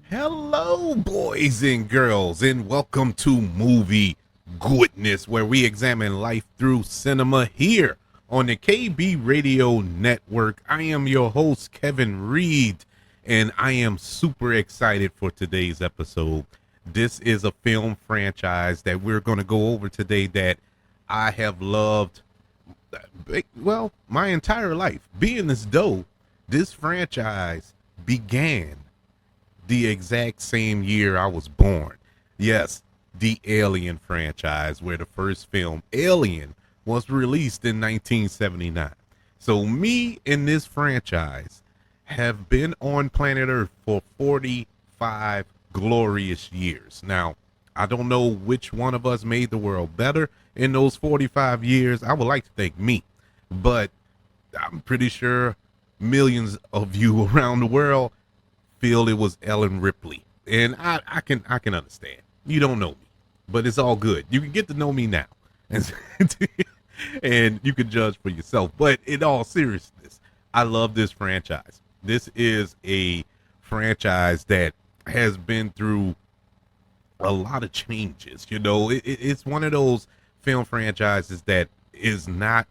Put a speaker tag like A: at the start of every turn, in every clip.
A: Hello, boys and girls, and welcome to Movie Goodness, where we examine life through cinema here on the KB Radio Network. I am your host, Kevin Reed, and I am super excited for today's episode. This is a film franchise that we're going to go over today that I have loved, well, my entire life. Being as though this franchise began the exact same year I was born. Yes, the Alien franchise, where the first film, Alien, was released in 1979. So me and this franchise have been on planet Earth for 45 glorious years. Now, I don't know which one of us made the world better in those 45 years. I would like to think me, but I'm pretty sure millions of you around the world feel it was Ellen Ripley. And I can understand. You don't know me, but it's all good. You can get to know me now. And you can judge for yourself. But in all seriousness, I love this franchise. This is a franchise that has been through a lot of changes. You know, it's one of those film franchises that is not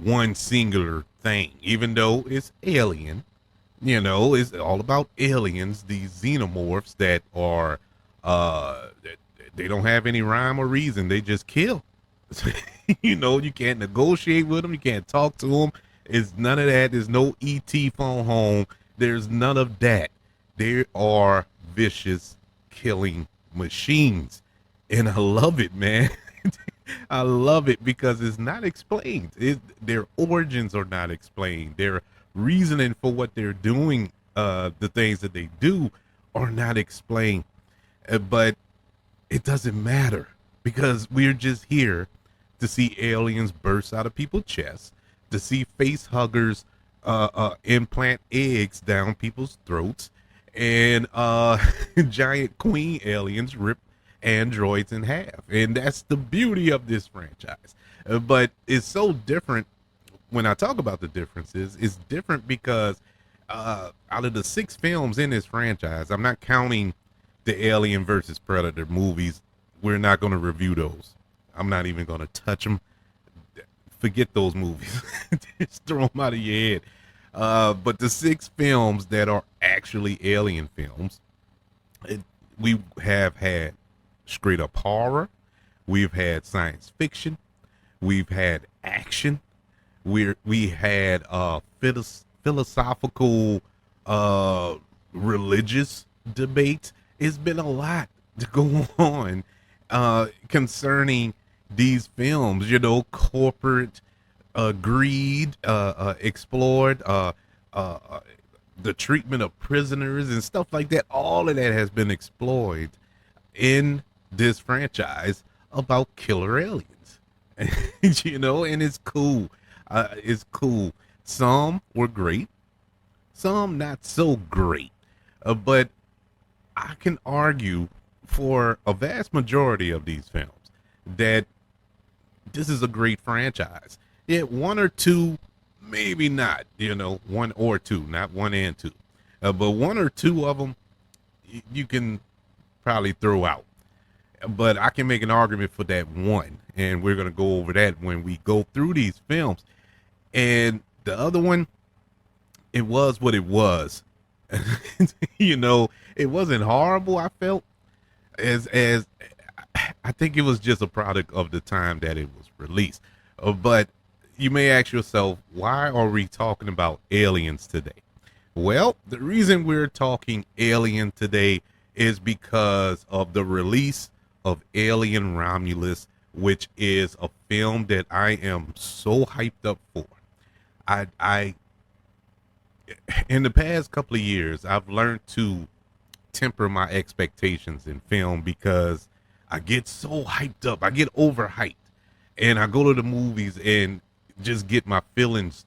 A: one singular thing, even though it's Alien. You know, it's all about aliens, these xenomorphs that are, they don't have any rhyme or reason. They just kill. You know, you can't negotiate with them. You can't talk to them. It's none of that. There's no ET phone home. There's none of that. They are vicious killing machines. And I love it, man. I love it because it's not explained. Their origins are not explained. Their reasoning for what they're doing, the things that they do, are not explained. But it doesn't matter because we're just here to see aliens burst out of people's chests, to see face huggers implant eggs down people's throats, and giant queen aliens rip androids in half. And that's the beauty of this franchise. But it's so different. When I talk about the differences, it's different because out of the 6 films in this franchise, I'm not counting the Alien versus Predator movies. We're not going to review those. I'm not even going to touch them. Forget those movies. Just throw them out of your head. But the 6 films that are actually Alien films, we have had straight up horror. We've had science fiction. We've had action. We had philosophical, religious debate. It's been a lot to go on concerning these films. You know, corporate greed explored, the treatment of prisoners and stuff like that. All of that has been explored in this franchise about killer aliens. You know, and it's cool. It's cool. Some were great, some not so great. But I can argue for a vast majority of these films that this is a great franchise. Yeah, 1 or 2, maybe not. You know, 1 or 2, not 1 and 2. But 1 or 2 of them you can probably throw out. But I can make an argument for that one, and we're going to go over that when we go through these films. And the other one, it was what it was. You know, it wasn't horrible. I felt as I think it was just a product of the time that it was released. But you may ask yourself, why are we talking about aliens today? Well, the reason we're talking Alien today is because of the release of Alien Romulus, which is a film that I am so hyped up for. I in the past couple of years, I've learned to temper my expectations in film because I get so hyped up. I get overhyped. And I go to the movies and just get my feelings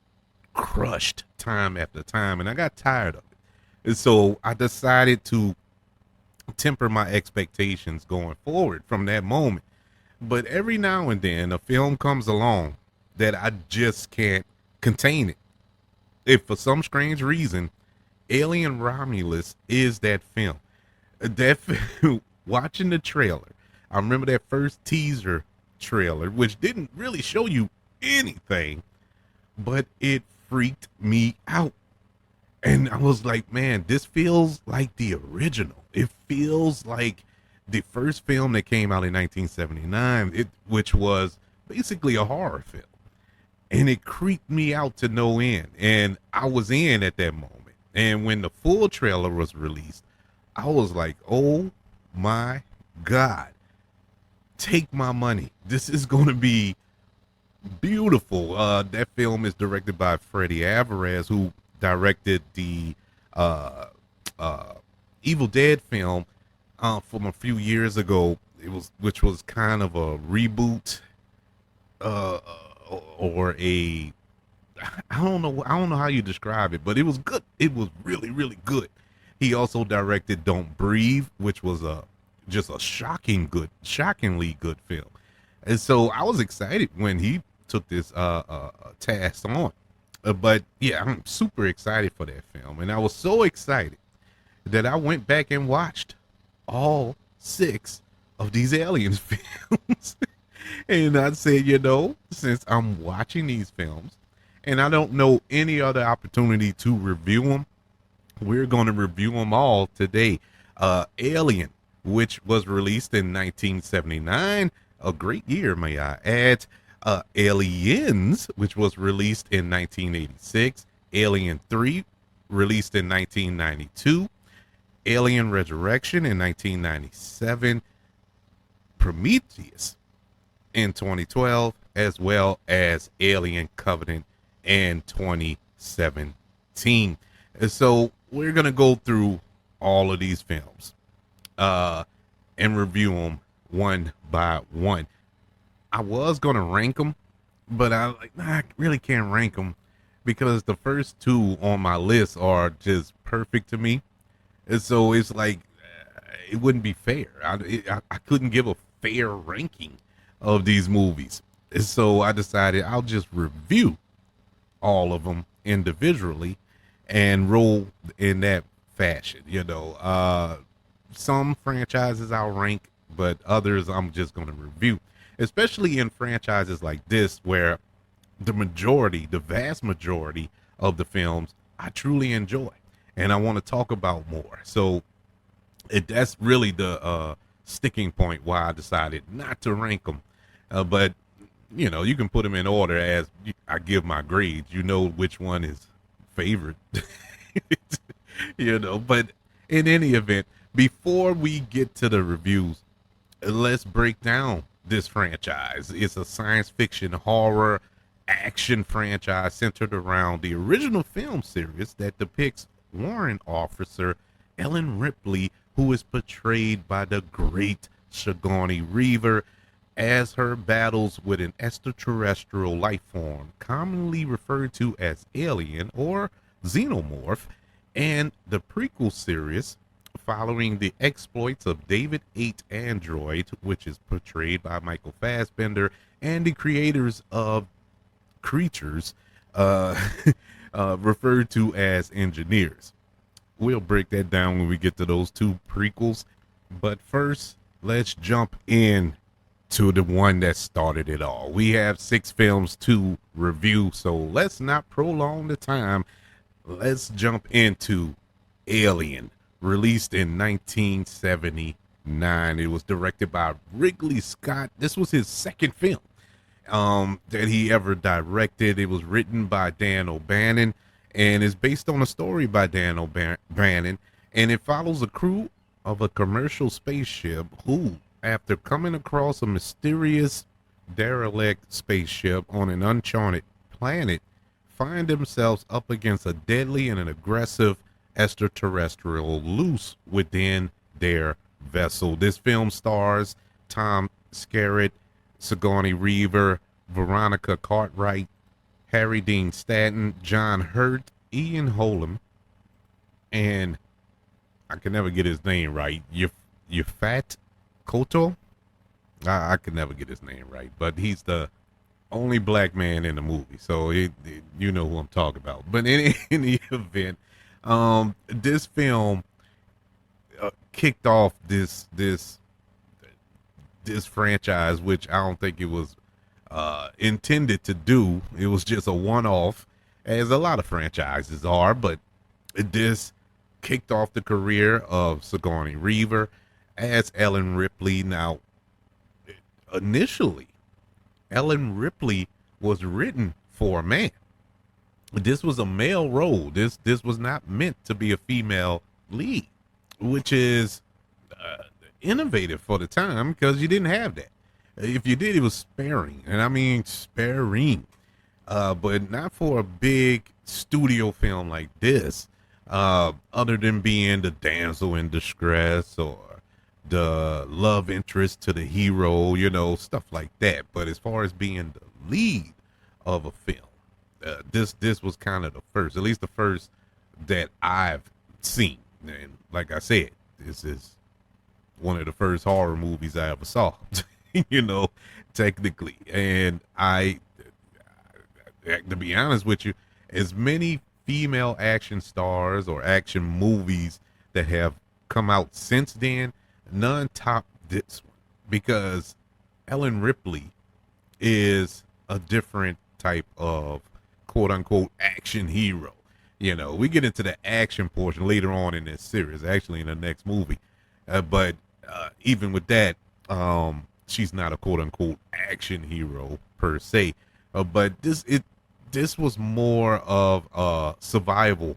A: crushed time after time. And I got tired of it. And so I decided to temper my expectations going forward from that moment. But every now and then a film comes along that I just can't contain it. If for some strange reason Alien Romulus is that film. That watching the trailer, I remember that first teaser trailer, which didn't really show you anything, but it freaked me out. And I was like, man, this feels like the original. It feels like the first film that came out in 1979, which was basically a horror film. And it creeped me out to no end. And I was in at that moment. And when the full trailer was released, I was like, oh my God, take my money. This is going to be beautiful. That film is directed by Freddie Alvarez, who directed the uh, uh, Evil Dead film from a few years ago. Which was kind of a reboot, uh, or a I don't know how you describe it, but it was good. It was really, really good. He also directed Don't Breathe, which was just a shockingly good film. And so I was excited when he took this task on. But yeah, I'm super excited for that film, and I was so excited that I went back and watched all six of these Aliens films. And I said, since I'm watching these films and I don't know any other opportunity to review them, we're going to review them all today. Alien, which was released in 1979, a great year, may I add. Aliens, which was released in 1986. Alien 3, released in 1992. Alien Resurrection in 1997. Prometheus in 2012, as well as Alien Covenant in 2017. And so we're going to go through all of these films and review them one by one. I was going to rank them, but I really can't rank them because the first two on my list are just perfect to me. And so it's like, it wouldn't be fair. I couldn't give a fair ranking of these movies. And so I decided I'll just review all of them individually and roll in that fashion. Some franchises I'll rank, but others I'm just going to review, especially in franchises like this where the vast majority of the films I truly enjoy and I want to talk about more. So that's really the sticking point why I decided not to rank them. But you can put them in order as I give my grades. You know which one is favorite. But in any event, before we get to the reviews, let's break down this franchise. It's a science fiction horror action franchise centered around the original film series that depicts warrant officer Ellen Ripley, who is portrayed by the great Sigourney Weaver, as her battles with an extraterrestrial life form, commonly referred to as alien or xenomorph, and the prequel series following the exploits of David 8 Android, which is portrayed by Michael Fassbender, and the creators of Creatures, referred to as engineers. We'll break that down when we get to those two prequels. But first, let's jump in to the one that started it all. We have 6 films to review, so let's not prolong the time. Let's jump into Alien, released in 1979. It was directed by Ridley Scott. This was his second film that he ever directed. It was written by Dan O'Bannon and is based on a story by Dan O'Bannon, and it follows a crew of a commercial spaceship who, after coming across a mysterious derelict spaceship on an uncharted planet, find themselves up against a deadly and an aggressive extraterrestrial loose within their vessel. This film stars Tom Skerritt, Sigourney Weaver, Veronica Cartwright, Harry Dean Stanton, John Hurt, Ian Holm, and I can never get his name right. You fat Koto. I can never get his name right, but he's the only black man in the movie, so you know who I'm talking about. But in any event, this film kicked off this franchise, which I don't think it was intended to do. It was just a one-off, as a lot of franchises are. But this kicked off the career of Sigourney Weaver as Ellen Ripley. Now, initially, Ellen Ripley was written for a man. This was a male role. This was not meant to be a female lead, which is innovative for the time because you didn't have that. If you did, it was sparing, and I mean sparing, but not for a big studio film like this. Other than being the damsel in distress or the love interest to the hero, stuff like that. But as far as being the lead of a film, this was kind of the first, at least the first that I've seen. And like I said, this is one of the first horror movies I ever saw, technically. And to be honest with you, as many female action stars or action movies that have come out since then, none top this one, because Ellen Ripley is a different type of quote unquote action hero. We get into the action portion later on in this series, actually in the next movie. But even with that, she's not a quote unquote action hero per se. But this was more of a survival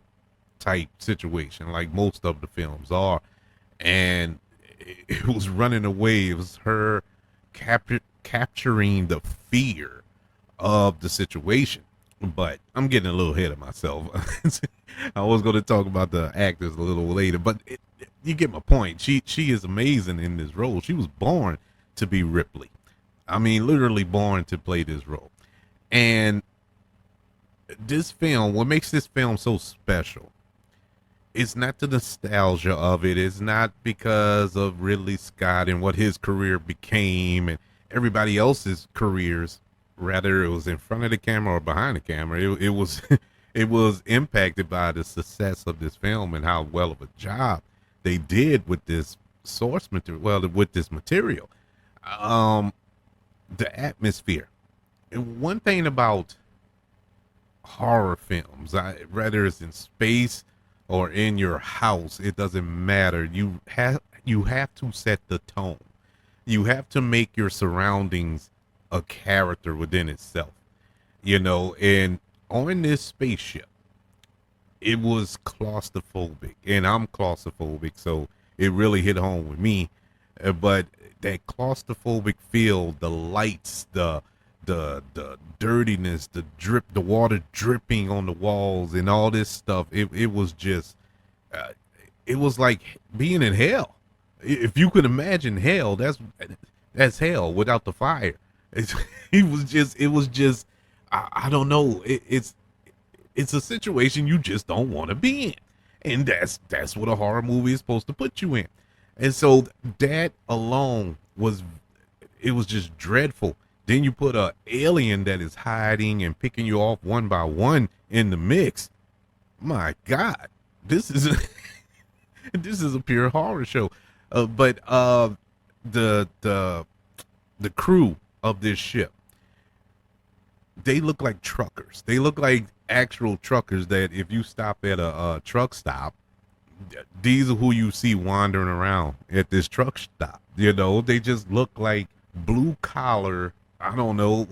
A: type situation, like most of the films are. And it was running away. It was her capturing the fear of the situation. But I'm getting a little ahead of myself. I was going to talk about the actors a little later, but you get my point. She is amazing in this role. She was born to be Ripley. I mean, literally born to play this role. And this film, what makes this film so special, it's not the nostalgia of it. It's not because of Ridley Scott and what his career became and everybody else's careers. Rather, it was in front of the camera or behind the camera. It was it was impacted by the success of this film and how well of a job they did with this source material. Well, with this material, the atmosphere. And one thing about horror films, whether it's in space or in your house, it doesn't matter. You have to set the tone. You have to make your surroundings a character within itself, and on this spaceship, it was claustrophobic, and I'm claustrophobic, so it really hit home with me. But that claustrophobic feel, the lights, the dirtiness, the drip, the water dripping on the walls and all this stuff, it was just it was like being in hell. If you could imagine hell, that's hell without the fire. It was just I don't know. It's a situation you just don't want to be in, and that's what a horror movie is supposed to put you in. And so that alone was just dreadful. Then you put a alien that is hiding and picking you off one by one in the mix. My God, this is this is a pure horror show. But the crew of this ship, they look like truckers. They look like actual truckers that if you stop at a truck stop, these are who you see wandering around at this truck stop. They just look like blue collar. I don't know.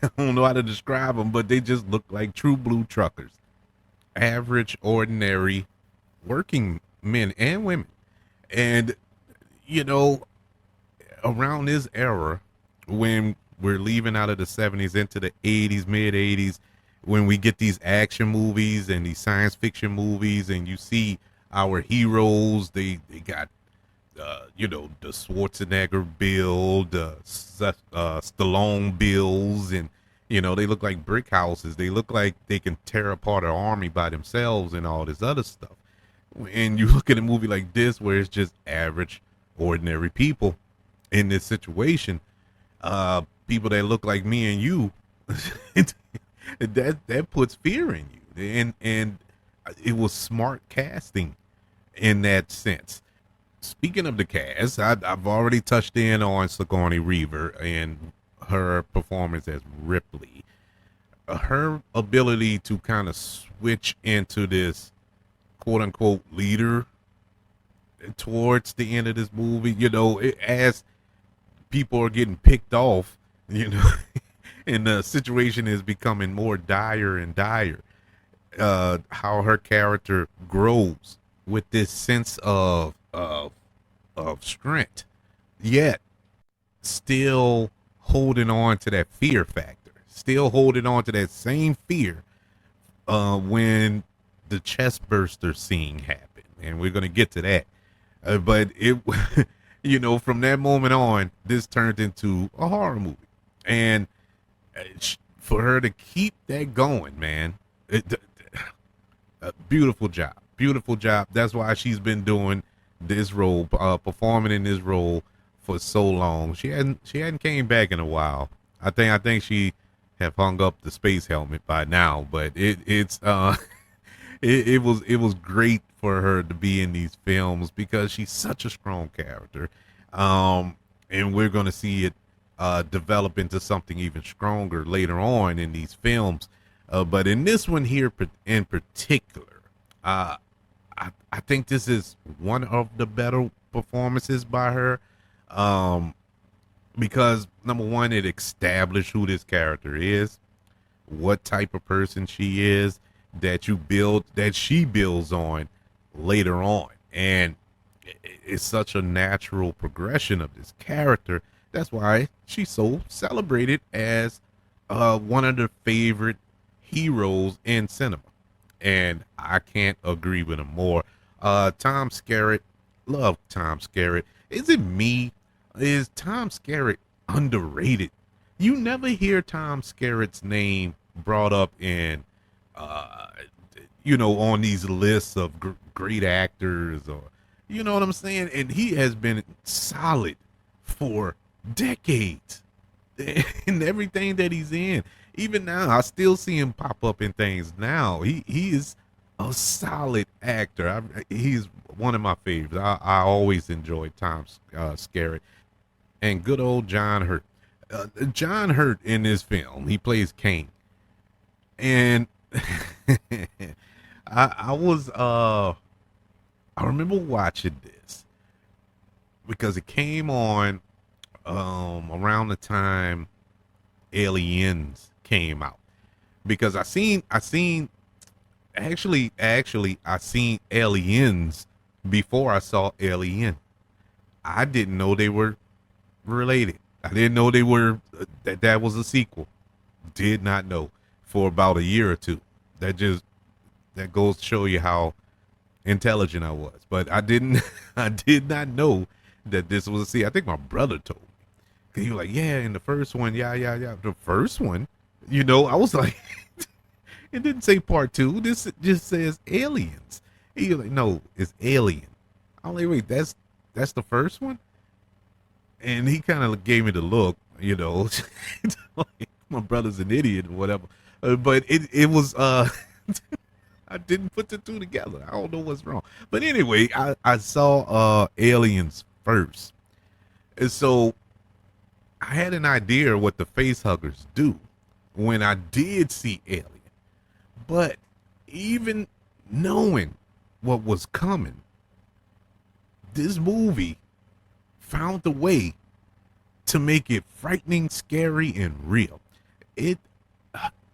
A: I don't know how to describe them, but they just look like true blue truckers. Average, ordinary working men and women. And, around this era, when we're leaving out of the 70s into the 80s, mid 80s, when we get these action movies and these science fiction movies, and you see our heroes, they got, the Schwarzenegger build, Stallone builds, and, they look like brick houses. They look like they can tear apart an army by themselves and all this other stuff. And you look at a movie like this where it's just average, ordinary people in this situation, people that look like me and you, that puts fear in you. And it was smart casting in that sense. Speaking of the cast, I've already touched in on Sigourney Weaver and her performance as Ripley. Her ability to kind of switch into this quote unquote leader towards the end of this movie, as people are getting picked off, and the situation is becoming more dire and dire. How her character grows with this sense of strength, yet still holding on to that fear factor, still holding on to that same fear when the chest burster scene happened, and we're gonna get to that. But it, from that moment on, this turned into a horror movie, and for her to keep that going, man, beautiful job, beautiful job. That's why she's been doing this role, performing in this role for so long. She hadn't came back in a while. I think she have hung up the space helmet by now, but it's it was great for her to be in these films because she's such a strong character, and we're gonna see it develop into something even stronger later on in these films. But in this one here in particular, I think this is one of the better performances by her, because number one, it established who this character is, what type of person she is, that she builds on later on, and it's such a natural progression of this character. That's why she's so celebrated as one of the favorite heroes in cinema, and I can't agree with him more. Tom Skerritt, love Tom Skerritt. Is it me? Is Tom Skerritt underrated? You never hear Tom Skerritt's name brought up in, on these lists of great actors, or, you know what I'm saying? And he has been solid for decades in everything that he's in. Even now, I still see him pop up in things now. He is a solid actor. He's one of my favorites. I always enjoyed Tom Skerritt. And good old John Hurt. John Hurt in this film, he plays Kane. And I remember watching this because it came on around the time Aliens came out, because I seen actually I seen Aliens before I saw Alien. I didn't know they were related. I didn't know they were that was a sequel. Did not know for about a year or two. That goes to show you how intelligent I was. But I did not know that this was a sequel. I think my brother told me. He was like, yeah, in the first one, yeah. The first one, I was like, it didn't say part two. This just says Aliens. He was like, no, it's Alien. I'm like, wait, that's the first one? And he kind of gave me the look, like my brother's an idiot or whatever. But it was, I didn't put the two together. I don't know what's wrong. But anyway, I saw Aliens first. And so I had an idea what the face huggers do when I did see Alien. But even knowing what was coming, this movie found a way to make it frightening, scary, and real.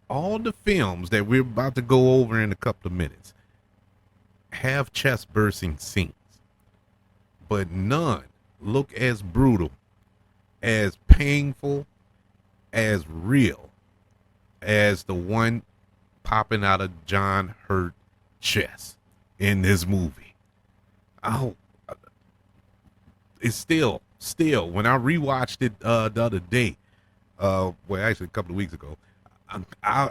A: All the films that we're about to go over in a couple of minutes have chest bursting scenes, but none look as brutal, as painful, as real as the one popping out of John Hurt's chest in this movie. Oh, it's still when I rewatched it the other day, actually a couple of weeks ago, I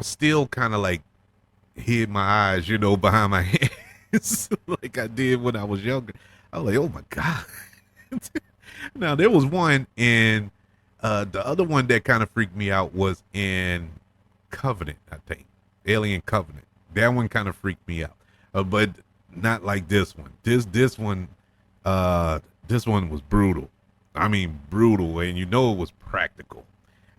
A: still kind of like hid my eyes, behind my head like I did when I was younger. I was like, oh my God. Now there was one in the other one that kind of freaked me out was in Covenant, I think. Alien Covenant. That one kind of freaked me out. But not like this one. Uh this one was brutal. I mean brutal, and you know it was practical.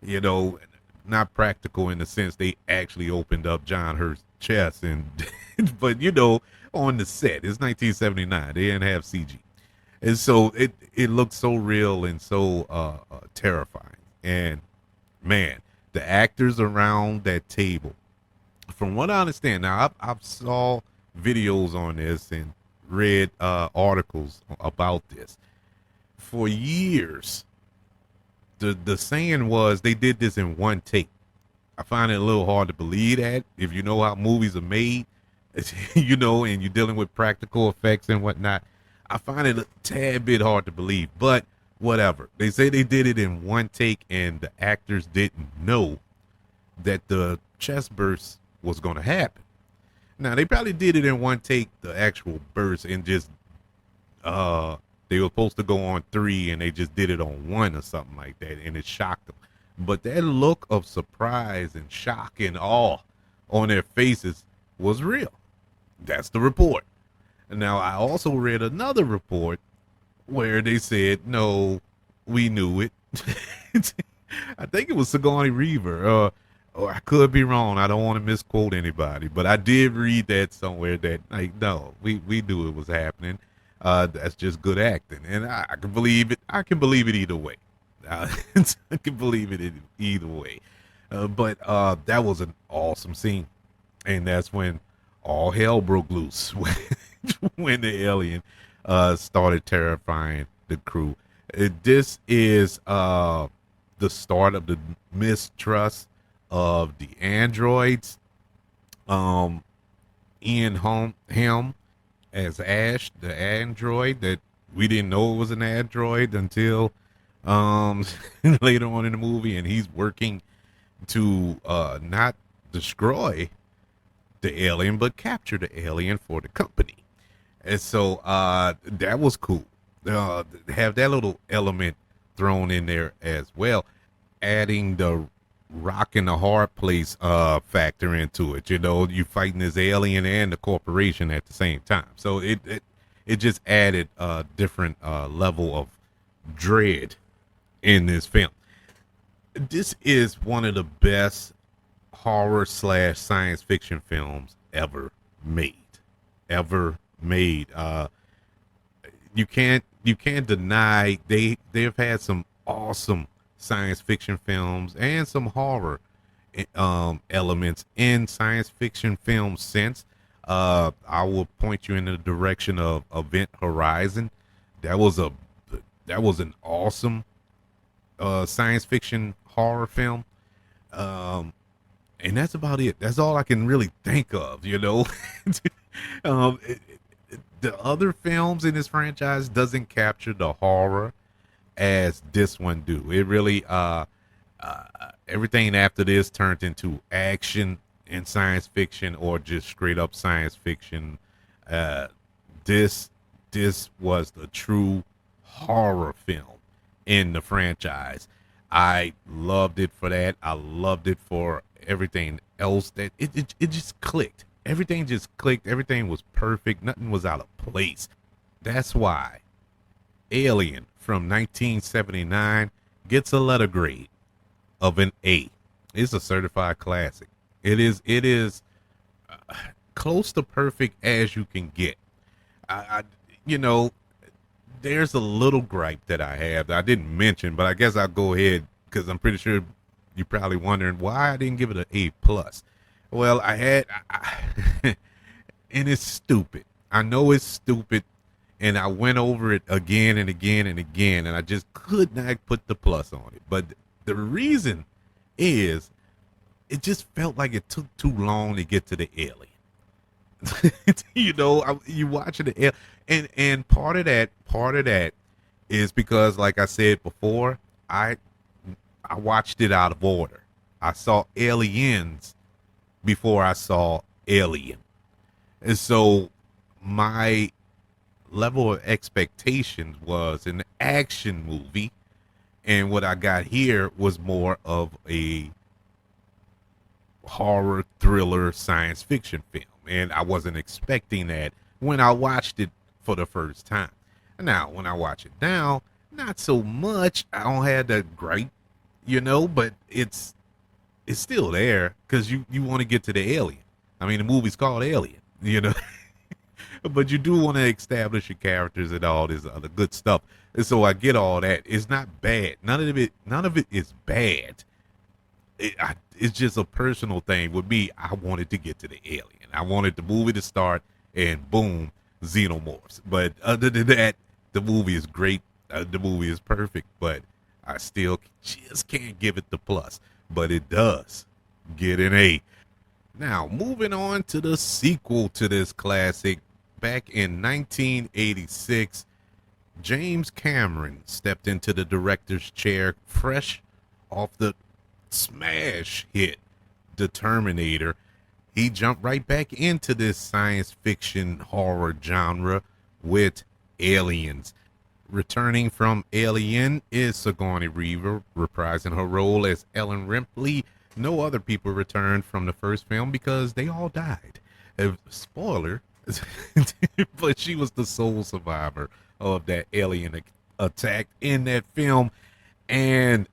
A: You know, not practical in the sense they actually opened up John Hurt's chest and but you know, on the set. It's 1979. They didn't have CG. And so it looked so real and so terrifying. And man, the actors around that table, from what I understand, now I've saw videos on this and read articles about this for years. The saying was they did this in one take. I find it a little hard to believe that if you know how movies are made, you know, and you're dealing with practical effects and whatnot. I find it a tad bit hard to believe, but whatever. They say they did it in one take, and the actors didn't know that the chest burst was going to happen. Now they probably did it in one take, the actual burst, and just they were supposed to go on three, and they just did it on one or something like that, and it shocked them. But that look of surprise and shock and awe on their faces was real. That's the report. Now, I also read another report where they said, no, we knew it. I think it was Sigourney Weaver. Or I could be wrong. I don't want to misquote anybody. But I did read that somewhere that, like, no, we knew it was happening. That's just good acting. And I can believe it. I can believe it either way. I can believe it either way. But that was an awesome scene. And that's when all hell broke loose. When the alien started terrifying the crew. This is the start of the mistrust of the androids. Ian Helm as Ash, the android that we didn't know it was an android until later on in the movie, and he's working to not destroy the alien but capture the alien for the company. And so that was cool. Have that little element thrown in there as well, adding the rock and the hard place factor into it. You know, you fighting this alien and the corporation at the same time. So it just added a different level of dread in this film. This is one of the best horror / science fiction films ever made. You can't deny they've had some awesome science fiction films and some horror elements in science fiction films since. I will point you in the direction of Event Horizon. That was an awesome science fiction horror film. And that's about it. That's all I can really think of, you know. The other films in this franchise doesn't capture the horror as this one do. It really everything after this turned into action and science fiction or just straight up science fiction. This was the true horror film in the franchise. I loved it for that. I loved it for everything else that it just clicked. Everything just clicked. Everything was perfect. Nothing was out of place. That's why Alien from 1979 gets a letter grade of an A. It's a certified classic. It is close to perfect as you can get. You know, there's a little gripe that I have that I didn't mention, but I guess I'll go ahead because I'm pretty sure you're probably wondering why I didn't give it an A plus. Well, and it's stupid. I know it's stupid, and I went over it again and again and again, and I just could not put the plus on it. But the reason is it just felt like it took too long to get to the alien. You know, you watching the and part of that is because, like I said before, I watched it out of order. I saw Aliens before I saw Alien, and so my level of expectations was an action movie, and what I got here was more of a horror thriller science fiction film, and I wasn't expecting that when I watched it for the first time. Now when I watch it now, not so much. I don't have that gripe, but it's still there because you want to get to the alien. I mean, the movie's called Alien. But you do want to establish your characters and all this other good stuff. And so I get all that. It's not bad. None of it is bad. It's just a personal thing with me. I wanted to get to the alien. I wanted the movie to start and boom, xenomorphs. But other than that, the movie is great. The movie is perfect, but I still just can't give it the plus. But it does get an A. Now, moving on to the sequel to this classic. Back in 1986, James Cameron stepped into the director's chair fresh off the smash hit The Terminator. He jumped right back into this science fiction horror genre with Aliens. Returning from Alien is Sigourney Weaver, reprising her role as Ellen Ripley. No other people returned from the first film because they all died. Spoiler, but she was the sole survivor of that alien attack in that film. And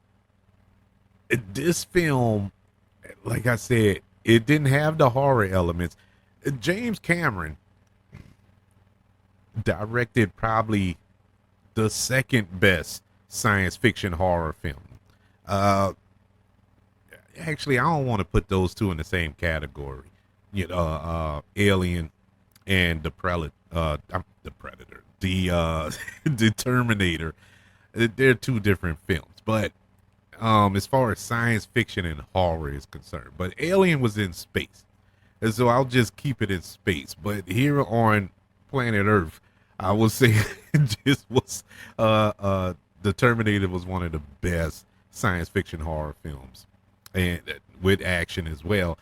A: this film, like I said, it didn't have the horror elements. James Cameron directed probably the second best science fiction horror film. Actually, I don't want to put those two in the same category. Alien and the Predator, the Terminator. They're two different films, but as far as science fiction and horror is concerned, but Alien was in space, and so I'll just keep it in space. But here on planet Earth, I will say this was the Terminator was one of the best science fiction horror films, and with action as well.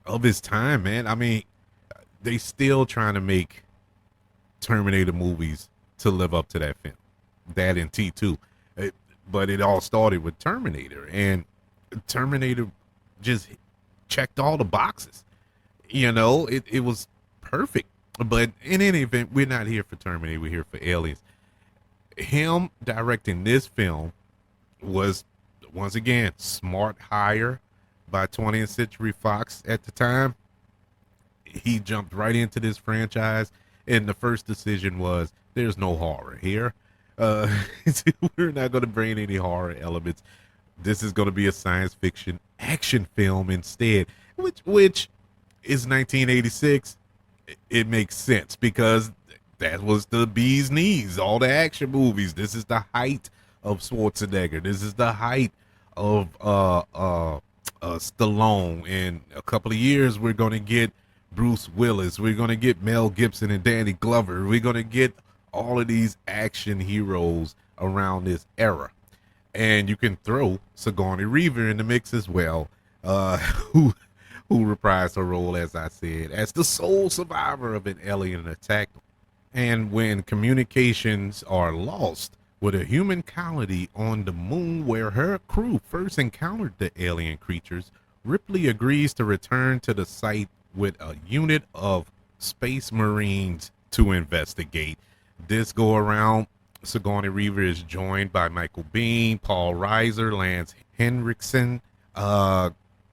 A: Of his time, man. I mean, they still trying to make Terminator movies to live up to that film, that and T2. But it all started with Terminator, and Terminator just checked all the boxes. It was perfect. But in any event, we're not here for Terminator. We're here for Aliens. Him directing this film was, once again, smart hire by 20th Century Fox at the time. He jumped right into this franchise, and the first decision was, there's no horror here. We're not going to bring any horror elements. This is going to be a science fiction action film instead, which is 1986. It makes sense because that was the bee's knees, all the action movies. This is the height of Schwarzenegger. This is the height of Stallone. In a couple of years, we're going to get Bruce Willis. We're going to get Mel Gibson and Danny Glover. We're going to get all of these action heroes around this era. And you can throw Sigourney Weaver in the mix as well, who reprised her role, as I said, as the sole survivor of an alien attack. And when communications are lost with a human colony on the moon where her crew first encountered the alien creatures, Ripley agrees to return to the site with a unit of space marines to investigate. This go around, Sigourney Weaver is joined by Michael Biehn, Paul Reiser, Lance Henriksen,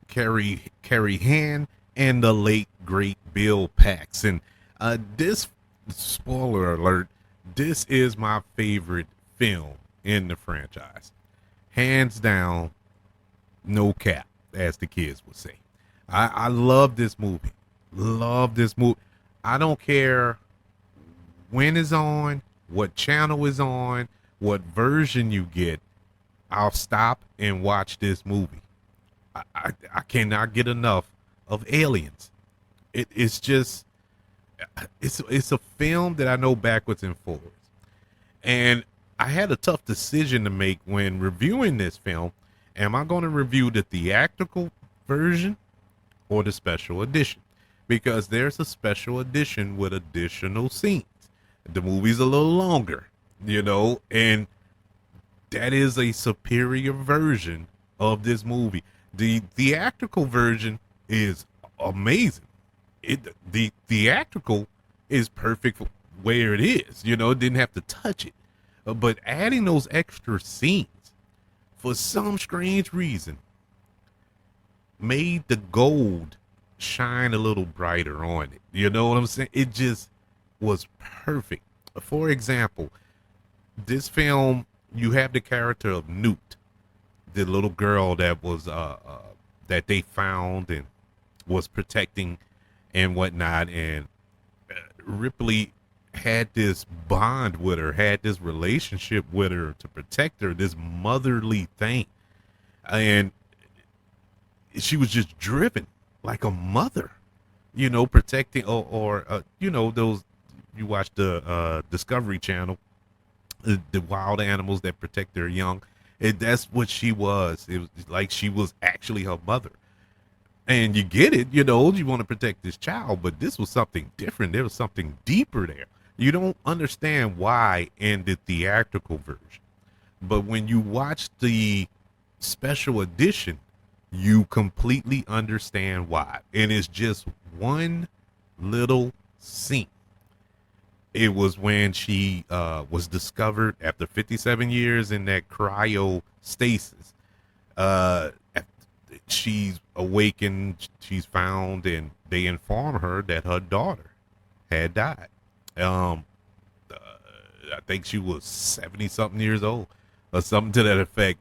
A: Carrie Hann, and the late great Bill Paxton. This, spoiler alert, this is my favorite film in the franchise, hands down, no cap, as the kids would say. I love this movie. Love this movie. I don't care when it's on, what channel is on, what version you get. I'll stop and watch this movie. I cannot get enough of Aliens. It's just, it's a film that I know backwards and forwards. And I had a tough decision to make when reviewing this film. Am I going to review the theatrical version or the special edition? because there's a special edition with additional scenes. The movie's a little longer, and that is a superior version of this movie. The theatrical version is amazing. The theatrical is perfect where it is. It didn't have to touch it. But adding those extra scenes, for some strange reason, made the gold shine a little brighter on it. You know what I'm saying? It just was perfect. For example, this film, you have the character of Newt, the little girl that was that they found and was protecting and whatnot, and Ripley had this bond with her, had this relationship with her to protect her, this motherly thing, and she was just driven like a mother, protecting or those, you watch the Discovery Channel, the wild animals that protect their young. That's what she was. It was like she was actually her mother. And you get it, you want to protect this child, but this was something different. There was something deeper there. You don't understand why in the theatrical version. But when you watch the special edition, you completely understand why. And it's just one little scene. It was when she was discovered after 57 years in that cryostasis. She's awakened, she's found, and they inform her that her daughter had died. I think she was 70 something years old or something to that effect.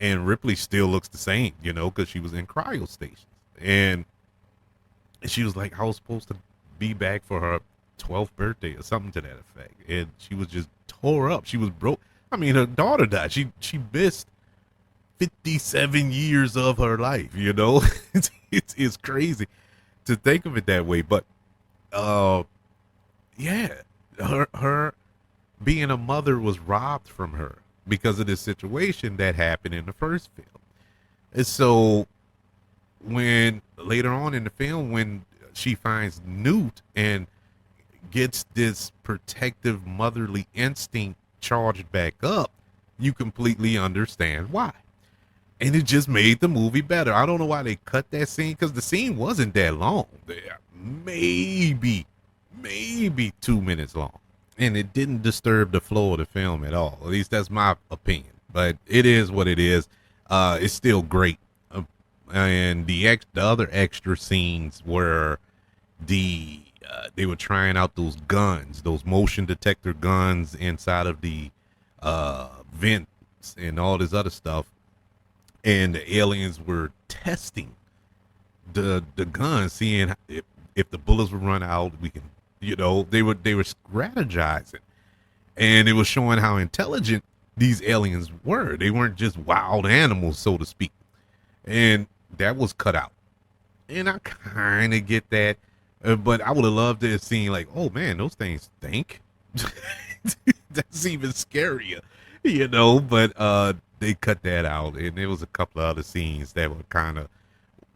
A: And Ripley still looks the same, because she was in cryostations. And she was like, I was supposed to be back for her 12th birthday or something to that effect. And she was just tore up. She was broke. I mean, her daughter died. She missed 57 years of her life, it's crazy to think of it that way. But yeah, her being a mother was robbed from her because of this situation that happened in the first film. And so when later on in the film, when she finds Newt and gets this protective motherly instinct charged back up, you completely understand why. And it just made the movie better. I don't know why they cut that scene, because the scene wasn't that long. Maybe 2 minutes long. And it didn't disturb the flow of the film at all. At least that's my opinion. But it is what it is. It's still great. And the other extra scenes were they were trying out those guns, those motion detector guns inside of the vents and all this other stuff. And the aliens were testing the guns, seeing if the bullets would run out, we can, they were strategizing, and it was showing how intelligent these aliens were. They weren't just wild animals, so to speak. And that was cut out. And I kind of get that, but I would have loved to have seen like, oh man, those things think. That's even scarier, but they cut that out, and there was a couple of other scenes that were kind of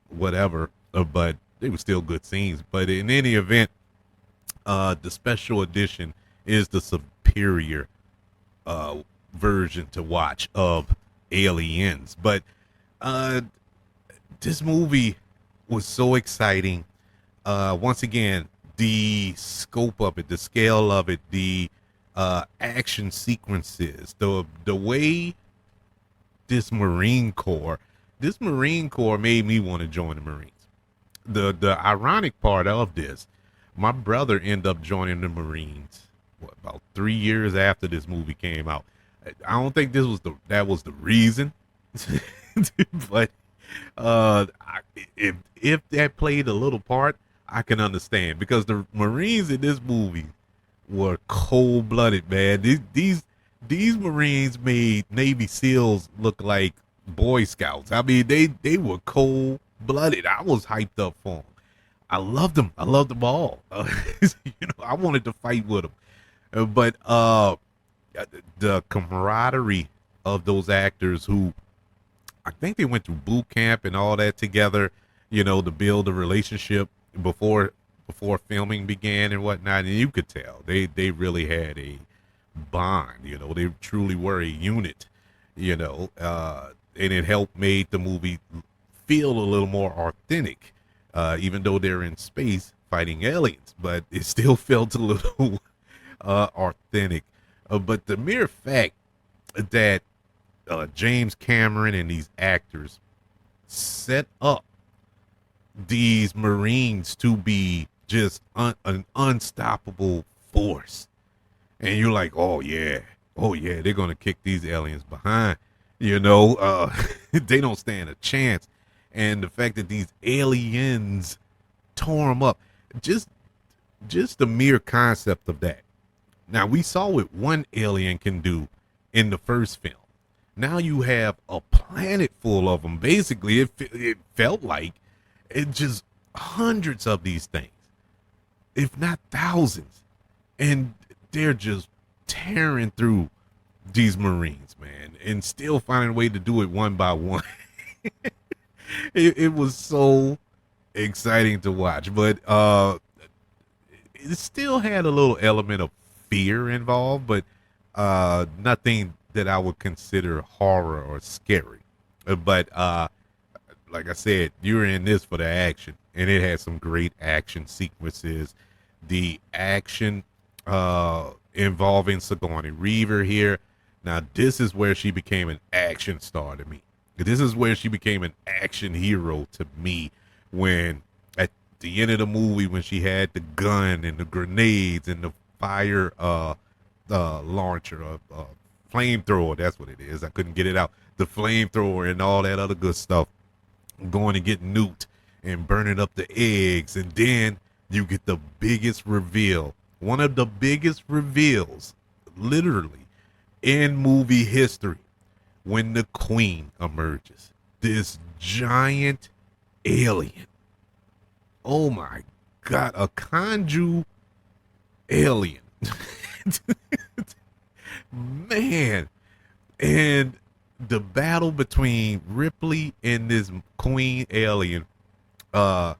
A: whatever, but they were still good scenes. But in any event, the special edition is the superior version to watch of Aliens. But this movie was so exciting. Once again, the scope of it, the scale of it, the action sequences, the way this Marine Corps made me want to join the Marines. The ironic part of this, my brother ended up joining the Marines about 3 years after this movie came out. I don't think that was the reason, but if that played a little part, I can understand, because the Marines in this movie were cold-blooded, man. These Marines made Navy SEALs look like Boy Scouts. I mean, they were cold-blooded. I was hyped up for them. I loved them. I loved them all. I wanted to fight with them. But the camaraderie of those actors, who I think they went through boot camp and all that together, to build a relationship. before before filming began and whatnot, and you could tell they really had a bond. You know, they truly were a unit. You know, and it helped made the movie feel a little more authentic, even though they're in space fighting aliens, but it still felt a little authentic. But the mere fact that James Cameron and these actors set up these Marines to be just an unstoppable force. And you're like, oh yeah, they're gonna kick these aliens behind. You know, they don't stand a chance. And the fact that these aliens tore them up, just just the mere concept of that. Now we saw what one alien can do in the first film. Now you have a planet full of them. Basically, it felt like it just hundreds of these things, if not thousands, and they're just tearing through these Marines, man, and still finding a way to do it one by one. It was so exciting to watch, but it still had a little element of fear involved, but nothing that I would consider horror or scary. But like I said, you're in this for the action, and it had some great action sequences. The action involving Sigourney Weaver here. Now, this is where she became an action star to me. This is where she became an action hero to me when at the end of the movie when she had the gun and the grenades and the fire launcher, flamethrower, that's what it is. I couldn't get it out. The flamethrower and all that other good stuff. Going to get nuked and burning up the eggs. And then you get the biggest reveal. One of the biggest reveals, literally, in movie history. When the queen emerges. This giant alien. Oh my God. A Kanju alien. Man. And the battle between Ripley and this queen alien, as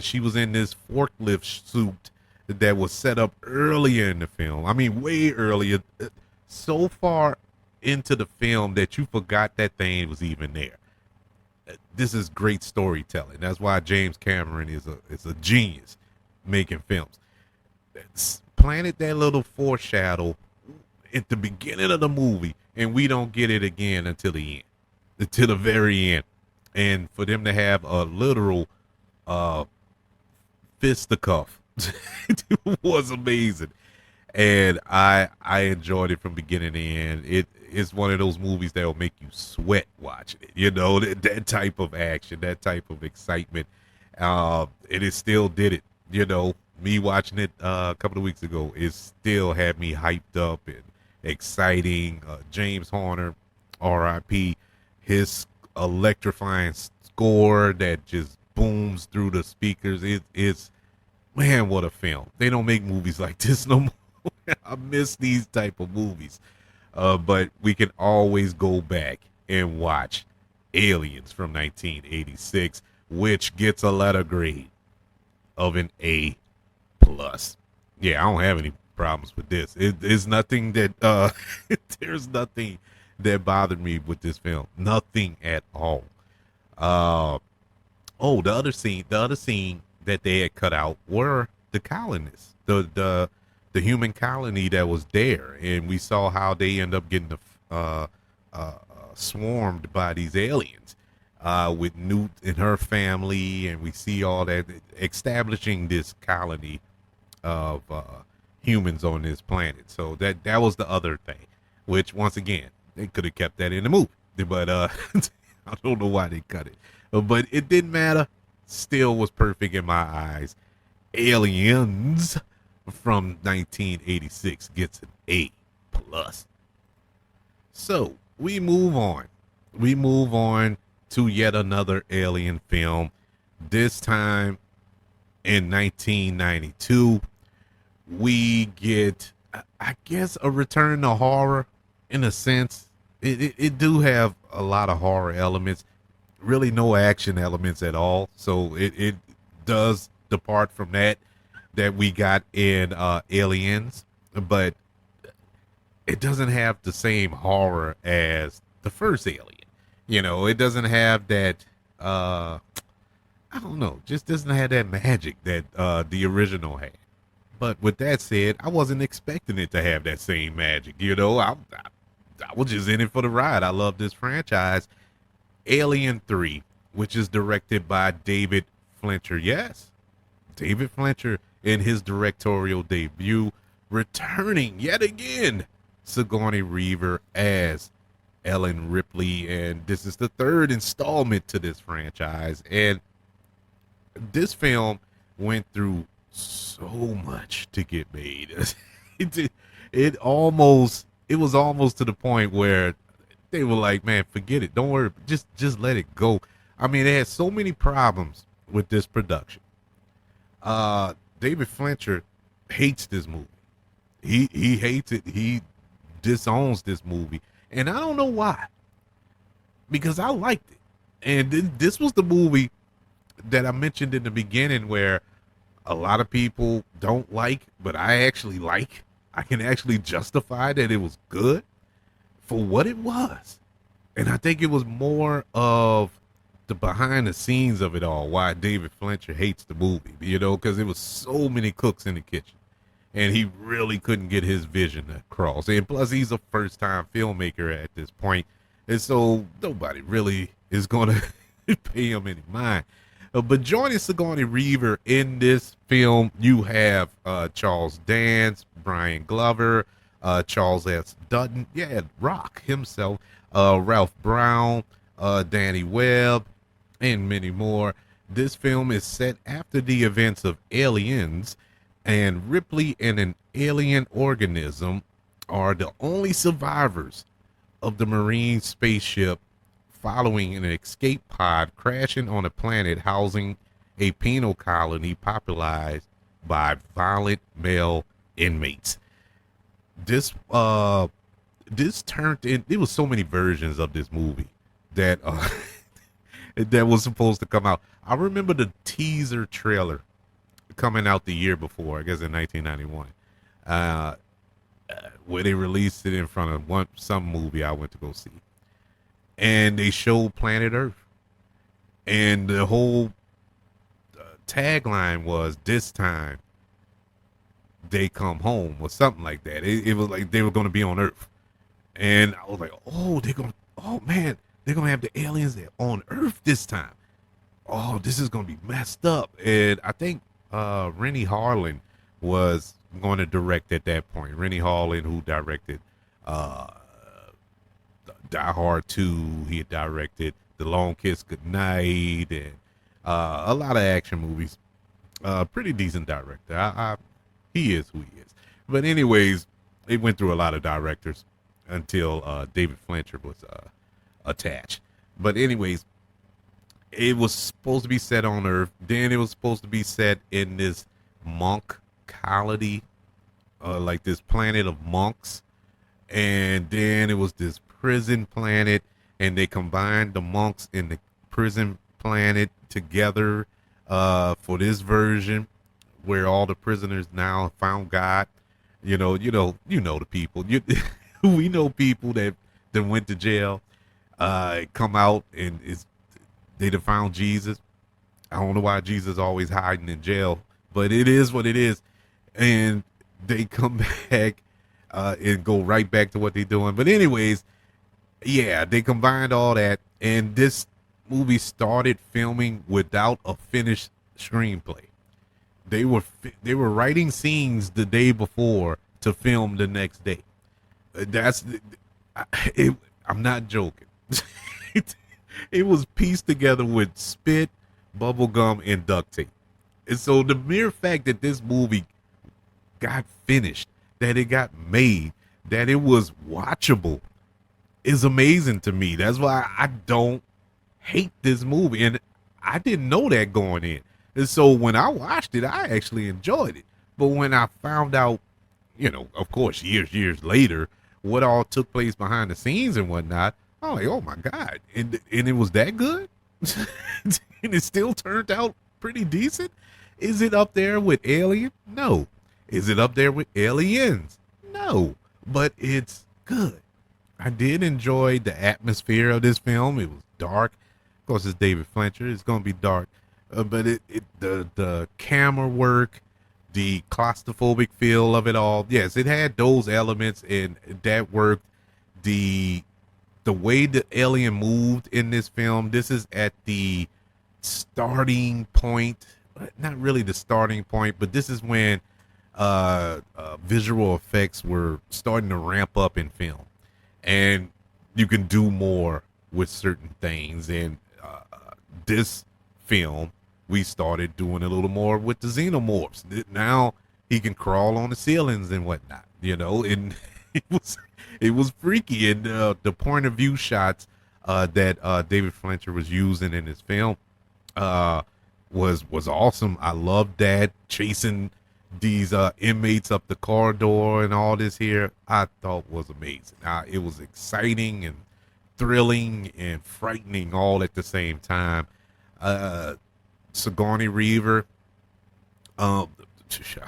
A: she was in this forklift suit that was set up earlier in the film. I mean, way earlier. So far into the film that you forgot that thing was even there. This is great storytelling. That's why James Cameron is a genius making films. Planted that little foreshadow at the beginning of the movie, and we don't get it again until the end, until the very end. And for them to have a literal fisticuff was amazing. And I enjoyed it from beginning to end. It's one of those movies that will make you sweat watching it. You know, that type of action, that type of excitement. And it still did it. You know, me watching it a couple of weeks ago, it still had me hyped up and exciting. James Horner, R.I.P., his electrifying score that just booms through the speakers. It's, man, what a film. They don't make movies like this no more. I miss these type of movies. But we can always go back and watch Aliens from 1986, which gets a letter grade of an A plus. Yeah, I don't have any problems with this. It's nothing that there's nothing that bothered me with this film. Nothing at all. The other scene that they had cut out were the colonists, the human colony that was there, and we saw how they end up getting swarmed by these aliens with Newt and her family, and we see all that establishing this colony of humans on this planet. So that was the other thing, which once again they could have kept that in the movie, but I don't know why they cut it, but it didn't matter. Still was perfect in my eyes. Aliens from 1986 gets an A plus. So we move on. We move on to yet another alien film. This time in 1992, we get, I guess, a return to horror in a sense. It do have a lot of horror elements, really no action elements at all. So it does depart from that we got in Aliens, but it doesn't have the same horror as the first Alien. You know, it doesn't have that I don't know, just doesn't have that magic that the original had. But with that said, I wasn't expecting it to have that same magic. You know, I was just in it for the ride. I love this franchise. Alien 3, which is directed by David Fincher. Yes, David Fincher in his directorial debut, returning yet again Sigourney Weaver as Ellen Ripley. And this is the third installment to this franchise. And this film went through so much to get made. It was almost to the point where they were like, man, forget it. Don't worry. Just let it go. I mean, they had so many problems with this production. David Fincher hates this movie. He hates it. He disowns this movie. And I don't know why. Because I liked it. And this was the movie that I mentioned in the beginning where a lot of people don't like, but I actually like. I can actually justify that it was good for what it was. And I think it was more of the behind the scenes of it all, why David Fincher hates the movie, you know, because there was so many cooks in the kitchen and he really couldn't get his vision across. And plus he's a first time filmmaker at this point. And so nobody really is going to pay him any mind. But joining Sigourney Weaver in this film, you have Charles Dance, Brian Glover, Charles S. Dutton, Rock himself, Ralph Brown, Danny Webb, and many more. This film is set after the events of Aliens, and Ripley and an alien organism are the only survivors of the Marine spaceship following an escape pod crashing on a planet housing a penal colony populated by violent male inmates. This turned in. There was so many versions of this movie that that was supposed to come out. I remember the teaser trailer coming out the year before, I guess in 1991, where they released it in front of some movie I went to go see. And they showed Planet Earth. And the whole tagline was, this time they come home, or something like that. It was like they were going to be on Earth. And I was like, oh, they're going to have the aliens there on Earth this time. Oh, this is going to be messed up. And I think Rennie Harlin was going to direct at that point. Rennie Harlin, who directed Die Hard 2, he had directed The Long Kiss Goodnight, and a lot of action movies. Pretty decent director. He is who he is. But anyways, they went through a lot of directors until David Fincher was attached. But anyways, it was supposed to be set on Earth. Then it was supposed to be set in this monk colony, like this planet of monks. And then it was this prison planet, and they combined the monks in the prison planet together for this version where all the prisoners now found God. You know the people. We know people that went to jail, come out and they'd have found Jesus. I don't know why Jesus is always hiding in jail, but it is what it is. And they come back and go right back to what they're doing. But anyways, yeah, they combined all that, and this movie started filming without a finished screenplay. They were writing scenes the day before to film the next day. I'm not joking. It was pieced together with spit, bubble gum, and duct tape. And so the mere fact that this movie got finished, that it got made, that it was watchable, is amazing to me. That's why I don't hate this movie. And I didn't know that going in. And so when I watched it, I actually enjoyed it. But when I found out, of course, years later, what all took place behind the scenes and whatnot, I'm like, oh my God. And it was that good? And it still turned out pretty decent? Is it up there with Alien? No. Is it up there with Aliens? No. But it's good. I did enjoy the atmosphere of this film. It was dark. Of course, it's David Fincher. It's going to be dark. But the camera work, the claustrophobic feel of it all. Yes, it had those elements and that worked. The way the alien moved in this film, this is at the starting point, not really the starting point, but this is when visual effects were starting to ramp up in film, and you can do more with certain things. And this film, we started doing a little more with the xenomorphs. Now he can crawl on the ceilings and whatnot, and it was freaky. And the point of view shots that David Fincher was using in his film was awesome. I loved that, chasing these inmates up the corridor and all this here. I thought was amazing. It was exciting and thrilling and frightening all at the same time. Sigourney Weaver. I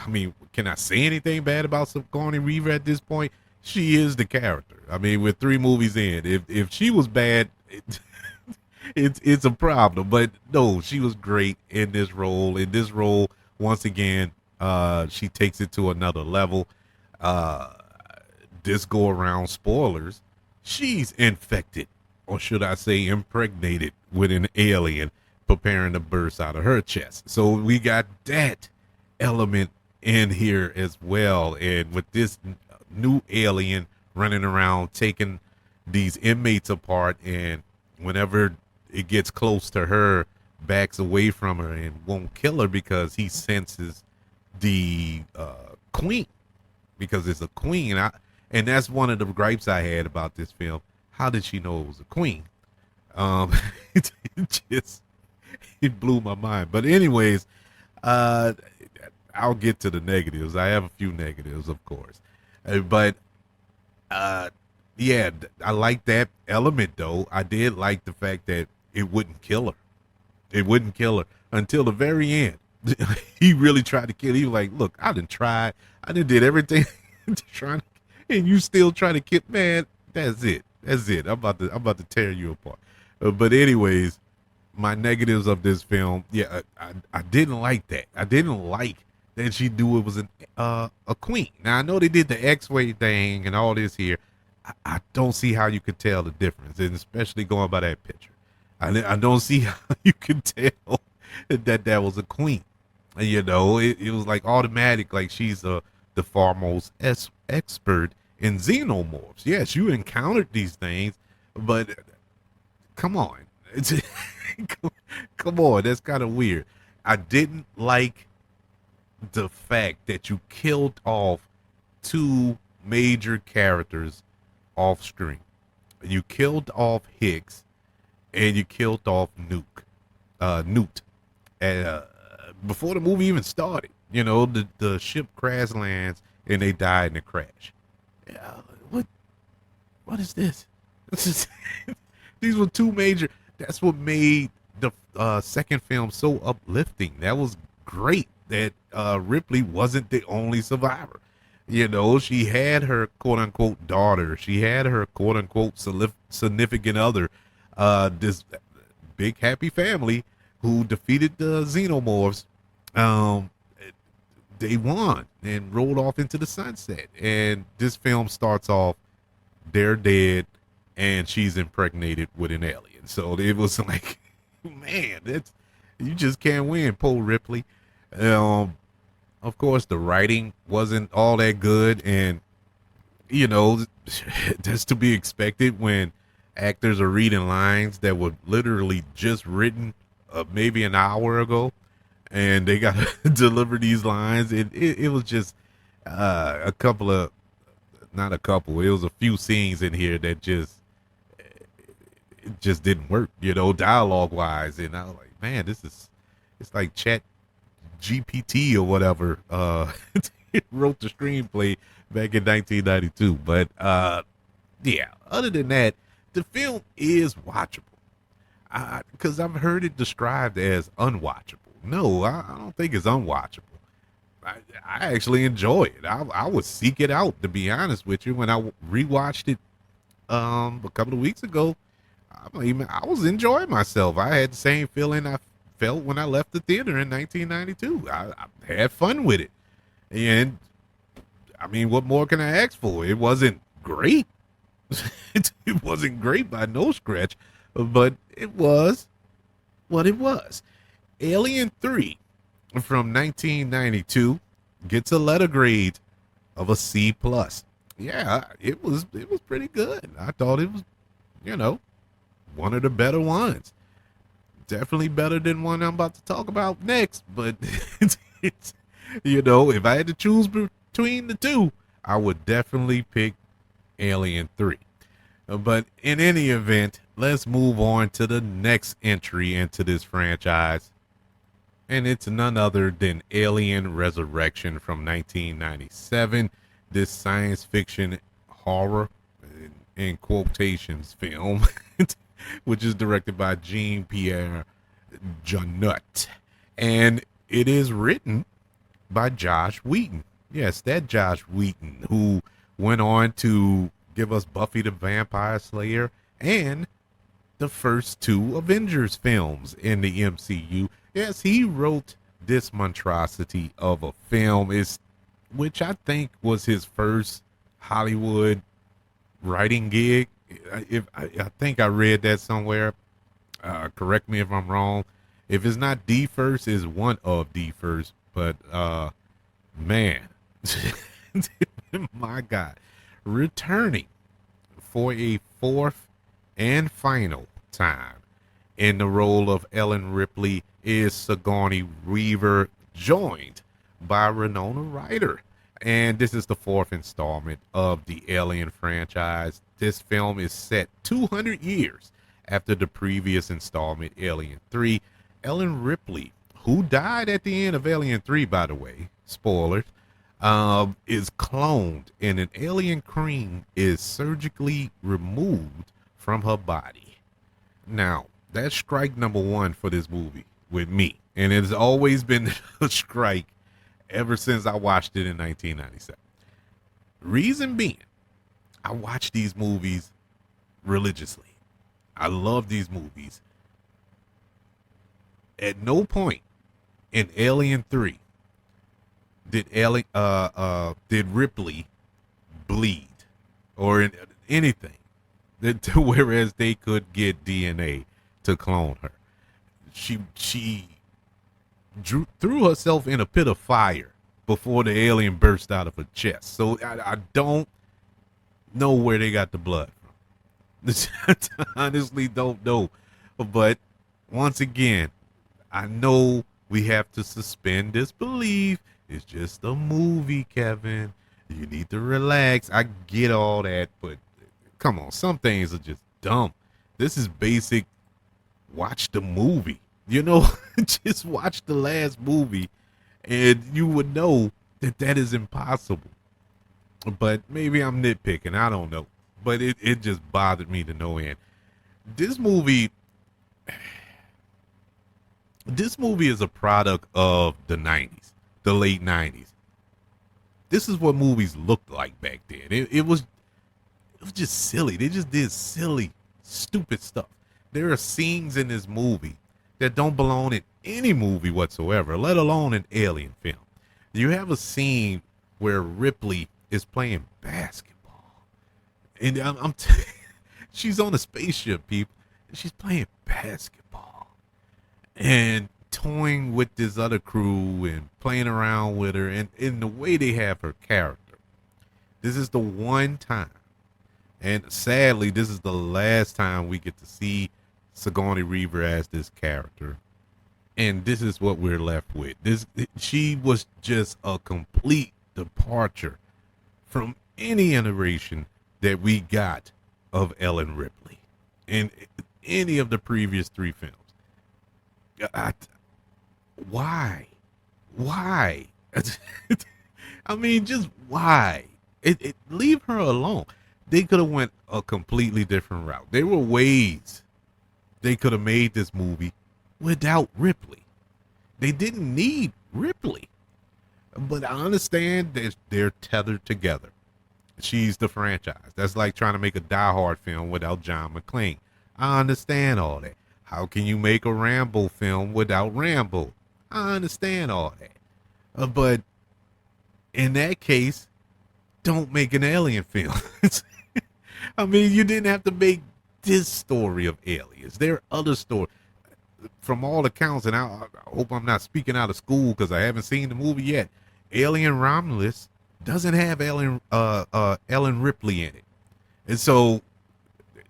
A: mean, can I say anything bad about Sigourney Weaver at this point? She is the character. I mean, we're 3 movies in. If she was bad, it's a problem. But no, she was great in this role. In this role, once again, she takes it to another level. This go around, spoilers, she's infected, or should I say impregnated, with an alien preparing to burst out of her chest. So we got that element in here as well. And with this new alien running around taking these inmates apart, and whenever it gets close to her, backs away from her and won't kill her because he senses the queen, because it's a queen. And that's one of the gripes I had about this film. How did she know it was a queen? It blew my mind. But anyways, I'll get to the negatives. I have a few negatives, of course. But yeah, I like that element, though. I did like the fact that it wouldn't kill her. It wouldn't kill her until the very end. He really tried to kill her. He was like, look, I done tried. I done did everything and you still trying to kill. Man, that's it. That's it. I'm about to tear you apart. But anyways, my negatives of this film, yeah, I didn't like that. I didn't like that she knew it was a queen. Now, I know they did the X-ray thing and all this here. I don't see how you could tell the difference, and especially going by that picture. I don't see how you could tell that was a queen. And, it was like automatic, like she's the foremost expert in xenomorphs. Yes, you encountered these things, but come on. Come on, that's kind of weird. I didn't like the fact that you killed off 2 major characters off screen. You killed off Hicks and you killed off Newt. And before the movie even started, the ship crash lands and they die in the crash. What is this? These were 2 major. That's what made the second film so uplifting. That was great that Ripley wasn't the only survivor. She had her quote unquote daughter. She had her quote unquote significant other. This big happy family who defeated the xenomorphs. They won and rolled off into the sunset. And this film starts off, they're dead, and she's impregnated with an alien. So it was like, man, you just can't win, Poe Ripley. Of course, the writing wasn't all that good, and that's to be expected when actors are reading lines that were literally just written maybe an hour ago, and they got to deliver these lines. It was just a couple of, not a couple, it was a few scenes in here that it just didn't work, dialogue wise. And I was like, man, it's like Chat GPT or whatever wrote the screenplay back in 1992. But yeah, other than that, the film is watchable, because I've heard it described as unwatchable. No, I don't think it's unwatchable. I actually enjoy it. I would seek it out, to be honest with you. When I rewatched it a couple of weeks ago, I was enjoying myself. I had the same feeling I felt when I left the theater in 1992. I had fun with it, and I mean, what more can I ask for? It wasn't great. It wasn't great by no stretch, but it was what it was. Alien 3 from 1992 gets a letter grade of a C plus. Yeah, it was pretty good. I thought it was, you know, one of the better ones. Definitely better than one I'm about to talk about next. But it's, if I had to choose between the two, I would definitely pick Alien 3. But in any event, let's move on to the next entry into this franchise. And it's none other than Alien Resurrection from 1997. This science fiction horror, in quotations, film, which is directed by Jean-Pierre Jeunet. And it is written by Josh Whedon. Yes, that Josh Whedon, who went on to give us Buffy the Vampire Slayer and the first two Avengers films in the MCU. Yes, he wrote this monstrosity of a film, which I think was his first Hollywood writing gig. I think I read that somewhere. Correct me if I'm wrong. If it's not the first, it's one of the first. But man, my God, returning for a fourth and final time in the role of Ellen Ripley is Sigourney Weaver, joined by Winona Ryder. And this is the fourth installment of the Alien franchise. This film is set 200 years after the previous installment, Alien 3. Ellen Ripley, who died at the end of Alien 3, by the way, spoilers, is cloned, and an alien cream is surgically removed from her body. Now, that's strike number one for this movie with me. And it's always been a strike ever since I watched it in 1997. Reason being, I watch these movies religiously. I love these movies. At no point in Alien 3 did Ripley bleed or in anything whereas they could get DNA to clone her. She threw herself in a pit of fire before the alien burst out of her chest. So I don't know where they got the blood from. I honestly don't know. But once again, I know we have to suspend disbelief. It's just a movie, Kevin. You need to relax. I get all that, but come on, some things are just dumb. This is basic. Watch the movie. Just watch the last movie, and you would know that is impossible. But maybe I'm nitpicking. I don't know. But it just bothered me to no end. This movie is a product of the 90s, the late 90s. This is what movies looked like back then. It was just silly. They just did silly, stupid stuff. There are scenes in this movie that don't belong in any movie whatsoever, let alone an alien film. You have a scene where Ripley is playing basketball. And she's on a spaceship, people. And she's playing basketball. And toying with this other crew and playing around with her. And in the way they have her character. This is the one time. And sadly, this is the last time we get to see Sigourney Weaver as this character. And this is what we're left with. She was just a complete departure from any iteration that we got of Ellen Ripley in any of the previous three films. Why? I mean, just why? Leave her alone. They could have went a completely different route. There were ways they could have made this movie without Ripley. They didn't need Ripley, but I understand that they're tethered together. She's the franchise. That's like trying to make a Die Hard film without John McClane. I understand all that. How can you make a Rambo film without Rambo? I understand all that. But in that case, don't make an alien film. I mean, you didn't have to make this story of aliens. There are other stories. From all accounts, and I hope I'm not speaking out of school because I haven't seen the movie yet. Alien Romulus doesn't have Ellen Ripley in it, and so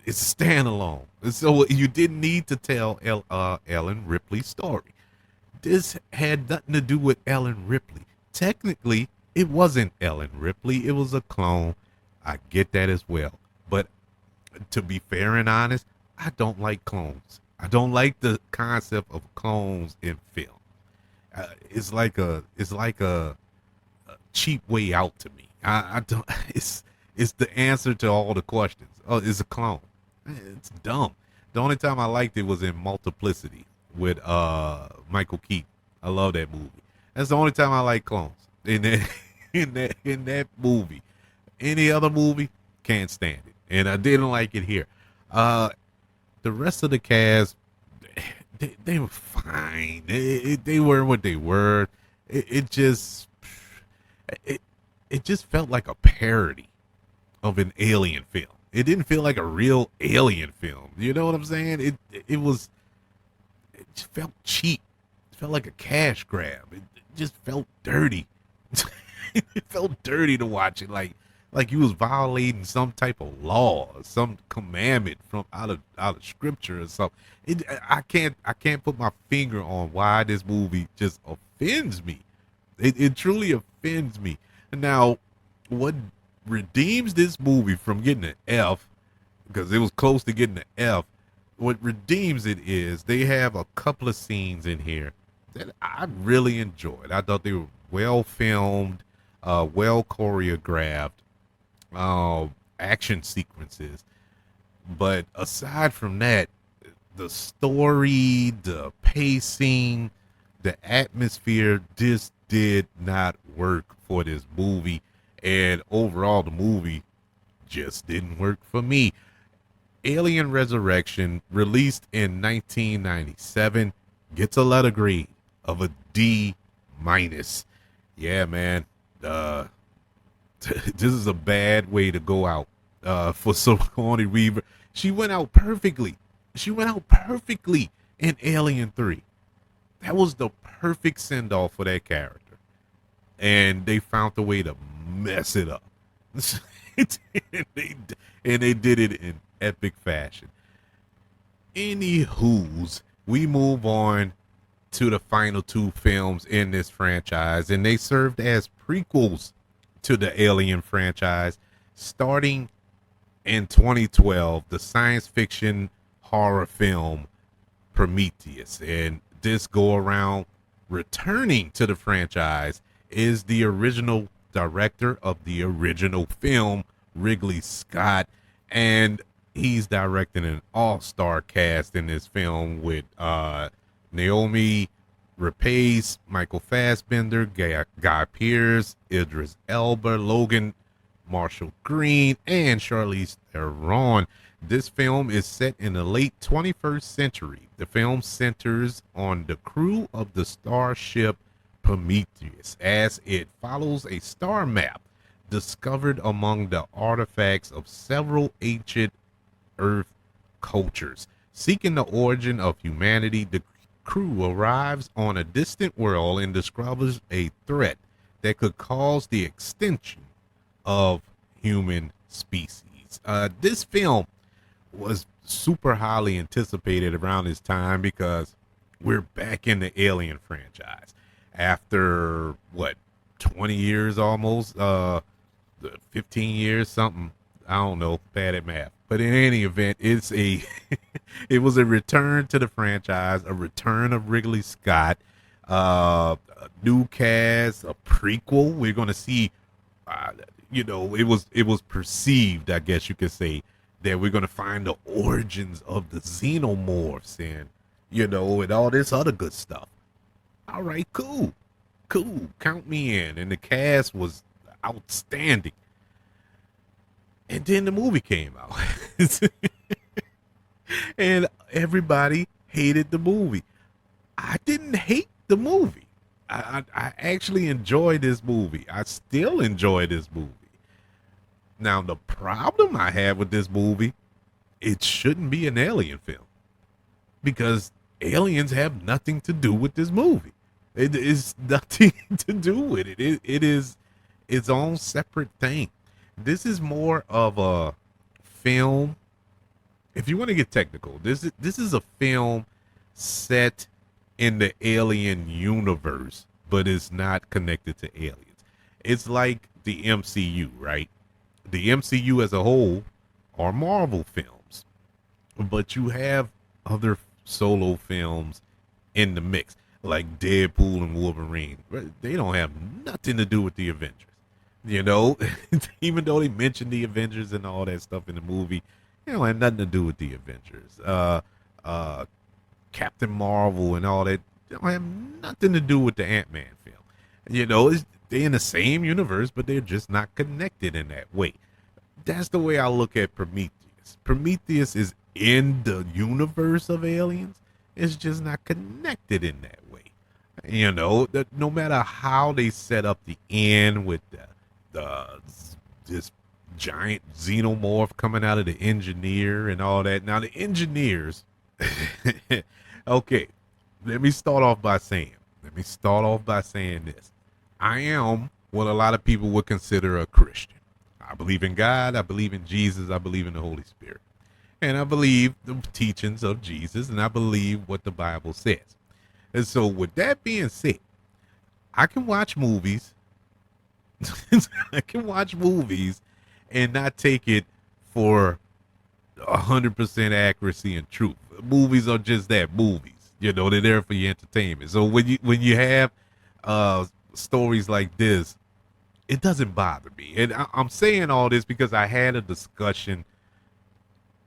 A: it's a standalone. And so you didn't need to tell Ellen Ripley's story. This had nothing to do with Ellen Ripley. Technically, it wasn't Ellen Ripley. It was a clone. I get that as well. But to be fair and honest, I don't like clones. I don't like the concept of clones in film. It's like a cheap way out to me. I don't. It's the answer to all the questions. Oh, it's a clone. It's dumb. The only time I liked it was in Multiplicity with Michael Keaton. I love that movie. That's the only time I like clones in that in that movie. Any other movie, can't stand it, and I didn't like it here. The rest of the cast, they were fine. They were what they were. It just felt like a parody of an alien film. It didn't feel like a real alien film. You know what I'm saying? It just felt cheap. It felt like a cash grab. It just felt dirty. It felt dirty to watch it, like you was violating some type of law, or some commandment from out of scripture or something. I can't put my finger on why this movie just offends me. It truly offends me. Now, what redeems this movie from getting an F, because it was close to getting an F, what redeems it is they have a couple of scenes in here that I really enjoyed. I thought they were well filmed, well choreographed, action sequences. But aside from that, the story, the pacing, the atmosphere just did not work for this movie. And overall, the movie just didn't work for me. Alien Resurrection, released in 1997, gets a letter grade of a D minus. Yeah, man. This is a bad way to go out for Sigourney Weaver. She went out perfectly. She went out perfectly in Alien 3. That was the perfect send-off for that character. And they found a way to mess it up. and they did it in epic fashion. Anywho's, we move on to the final two films in this franchise, and they served as prequels to the Alien franchise. Starting in 2012, the science fiction horror film Prometheus, and this go around returning to the franchise is the original director of the original film, Ridley Scott, and he's directing an all-star cast in this film with Naomi Rapace, Michael Fassbender, Guy Pearce, Idris Elba, Logan Marshall Green, and Charlize Theron. This film is set in the late 21st century. The film centers on the crew of the starship Prometheus as it follows a star map discovered among the artifacts of several ancient Earth cultures. Seeking the origin of humanity, the crew arrives on a distant world and discovers a threat that could cause the extinction of human species. This film was super highly anticipated around this time because we're back in the Alien franchise after 20 years almost, 15 years, something. I don't know, bad at math. But in any event, it was a return to the franchise, a return of Ridley Scott, a new cast, a prequel. We're going to see, it was perceived, I guess you could say, that we're going to find the origins of the xenomorphs and all this other good stuff. All right, cool, cool. Count me in. And the cast was outstanding. And then the movie came out, and everybody hated the movie. I didn't hate the movie. I actually enjoyed this movie. I still enjoy this movie. Now, the problem I have with this movie, it shouldn't be an alien film because aliens have nothing to do with this movie. It is nothing to do with it. It is its own separate thing. This is more of a film. If you want to get technical, this is a film set in the alien universe, but it's not connected to aliens. It's like the MCU, right? The MCU as a whole are Marvel films, but you have other solo films in the mix, like Deadpool and Wolverine. They don't have nothing to do with the Avengers. You know, even though they mention the Avengers and all that stuff in the movie, it don't have nothing to do with the Avengers. Uh, Captain Marvel and all that don't have nothing to do with the Ant-Man film. You know, they're in the same universe, but they're just not connected in that way. That's the way I look at Prometheus. Prometheus is in the universe of aliens. It's just not connected in that way. You know, that no matter how they set up the end with the this giant xenomorph coming out of the engineer and all that. Now the engineers, okay, let me start off by saying this. I am what a lot of people would consider a Christian. I believe in God, I believe in Jesus, I believe in the Holy Spirit. And I believe the teachings of Jesus, and I believe what the Bible says. And so with that being said, I can watch movies. I can watch movies and not take it for 100% accuracy and truth. Movies are just that, movies. You know, they're there for your entertainment. So when you have stories like this, it doesn't bother me. And I'm saying all this because I had a discussion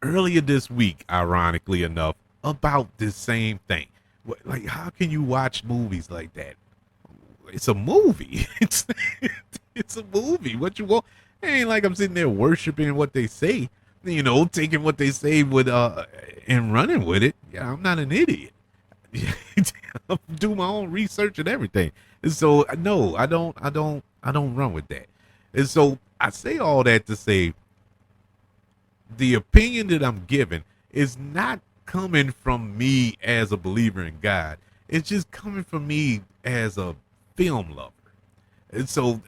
A: earlier this week, ironically enough, about this same thing. Like, how can you watch movies like that? It's a movie. It's a movie. What you want? It ain't like I'm sitting there worshiping what they say. You know, taking what they say with and running with it. Yeah, I'm not an idiot. I do my own research and everything. And so no, I don't run with that. And so I say all that to say the opinion that I'm giving is not coming from me as a believer in God. It's just coming from me as a film lover. And so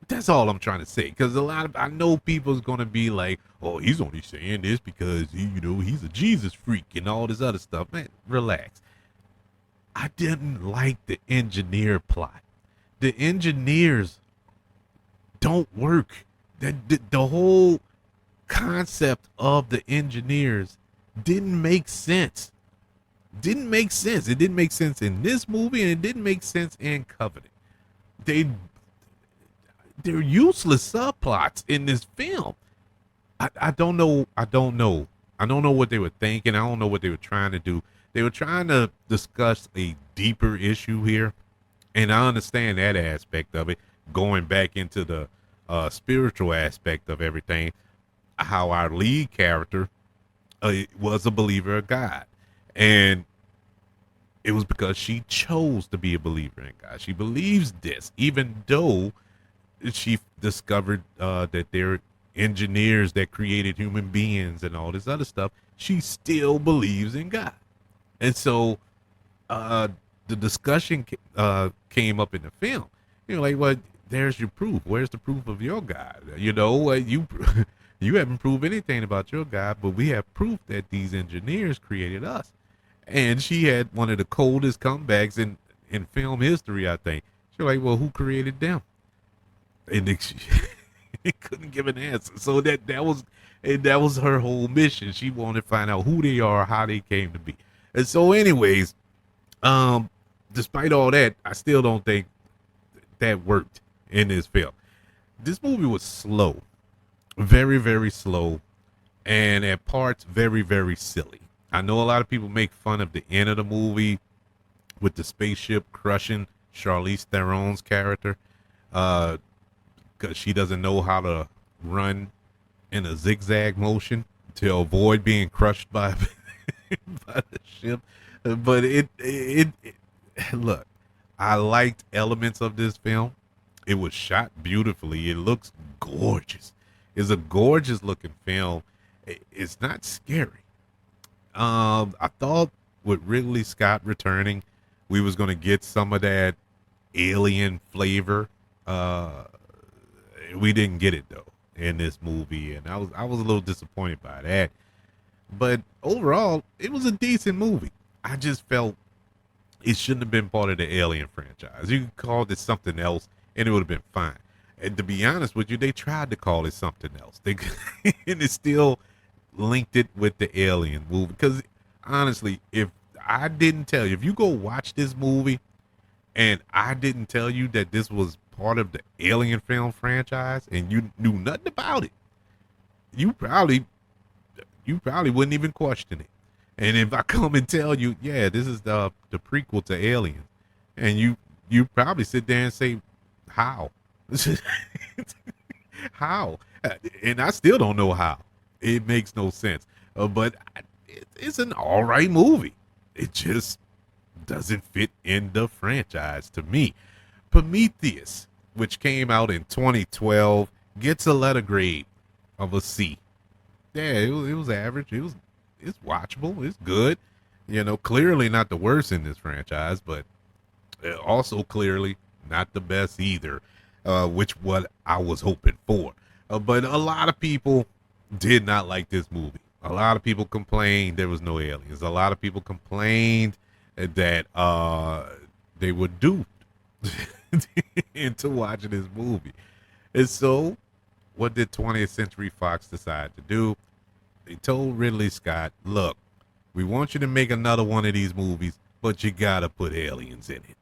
A: that's all I'm trying to say. Because I know people's gonna be like, "Oh, he's only saying this because he's a Jesus freak and all this other stuff." Man, relax. I didn't like the engineer plot. The engineers don't work. The whole concept of the engineers didn't make sense. Didn't make sense. It didn't make sense in this movie, and it didn't make sense in Covenant. They're useless subplots in this film. I don't know. I don't know what they were thinking. I don't know what they were trying to do. They were trying to discuss a deeper issue here, and I understand that aspect of it. Going back into the spiritual aspect of everything, how our lead character was a believer of God, and it was because she chose to be a believer in God. She believes this, even though she discovered that they're engineers that created human beings and all this other stuff. She still believes in God. And so the discussion came up in the film. Like, well, there's your proof. Where's the proof of your God? You you haven't proved anything about your God, but we have proof that these engineers created us. And she had one of the coldest comebacks in film history, I think. She was like, well, who created them? And she couldn't give an answer. So that was her whole mission. She wanted to find out who they are, how they came to be. And so anyways, despite all that, I still don't think that worked in this film. This movie was slow, very, very slow, and at parts very, very silly. I know a lot of people make fun of the end of the movie with the spaceship crushing Charlize Theron's character, because she doesn't know how to run in a zigzag motion to avoid being crushed by by the ship. But it look, I liked elements of this film. It was shot beautifully. It looks gorgeous. It's a gorgeous looking film. It's not scary. I thought with Ridley Scott returning, we was gonna get some of that alien flavor. We didn't get it though in this movie, and I was a little disappointed by that. But overall, it was a decent movie. I just felt it shouldn't have been part of the Alien franchise. You could call it something else, and it would have been fine. And to be honest with you, they tried to call it something else. They and it still linked it with the Alien movie. Because honestly, if I didn't tell you, if you go watch this movie, and I didn't tell you that this was part of the Alien film franchise, and you knew nothing about it, you probably wouldn't even question it. And if I come and tell you, yeah, this is the prequel to Alien, and you probably sit there and say, how? How? And I still don't know how. It makes no sense. But it's an all right movie. It just doesn't fit in the franchise to me. Prometheus, which came out in 2012, gets a letter grade of a C. Yeah, it was average. It's watchable. It's good. Clearly not the worst in this franchise, but also clearly not the best either, which what I was hoping for. But a lot of people did not like this movie. A lot of people complained there was no aliens. A lot of people complained that they were duped into watching this movie. And so, what did 20th Century Fox decide to do? They told Ridley Scott, look, we want you to make another one of these movies, but you gotta put aliens in it.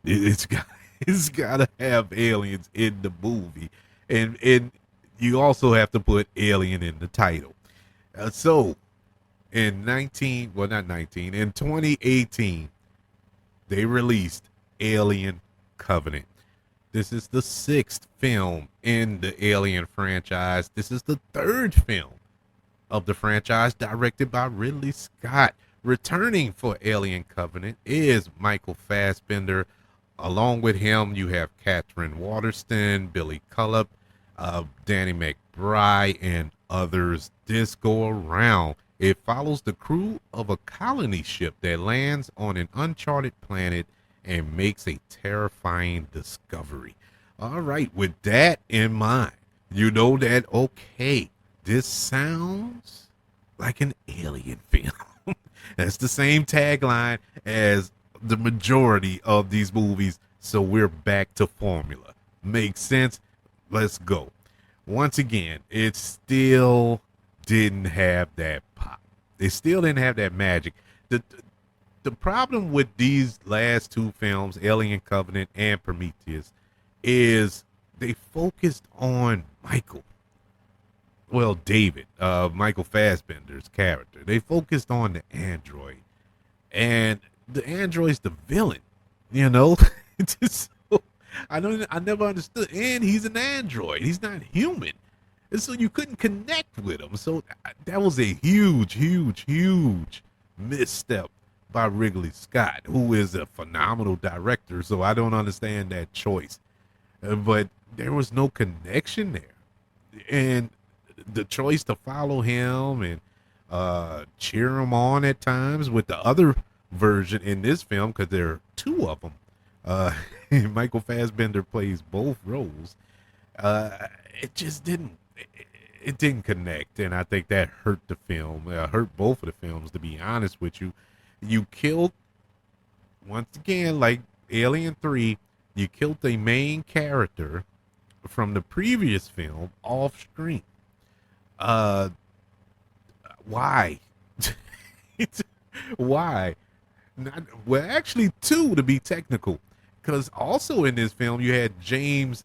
A: It's gotta have aliens in the movie. And you also have to put alien in the title. So in 2018, they released Alien Covenant. This is the 6th film in the Alien franchise. This is the 3rd film of the franchise directed by Ridley Scott. Returning for Alien Covenant is Michael Fassbender. Along with him, you have Catherine Waterston, Billy Culp, Danny McBride, and others. This go around, it follows the crew of a colony ship that lands on an uncharted planet and makes a terrifying discovery. All right, with that in mind, you know that, okay, this sounds like an alien film. That's the same tagline as the majority of these movies, so we're back to formula. Makes sense? Let's go. Once again, it still didn't have that pop. It still didn't have that magic. The problem with these last 2 films, Alien Covenant and Prometheus, is they focused on Michael. Well, David, Michael Fassbender's character. They focused on the android. And the android's the villain, It's just I never understood. And he's an android. He's not human. And so you couldn't connect with him. So that was a huge, huge, huge misstep by Ridley Scott, who is a phenomenal director. So I don't understand that choice. But there was no connection there. And the choice to follow him and cheer him on at times with the other version in this film, because there are 2 of them. Michael Fassbender plays both roles. It just didn't. It didn't connect, and I think that hurt the film. Hurt both of the films, to be honest with you. You killed, once again, like Alien 3. You killed the main character from the previous film off screen. Why? Why? Well, actually 2 to be technical, because also in this film you had James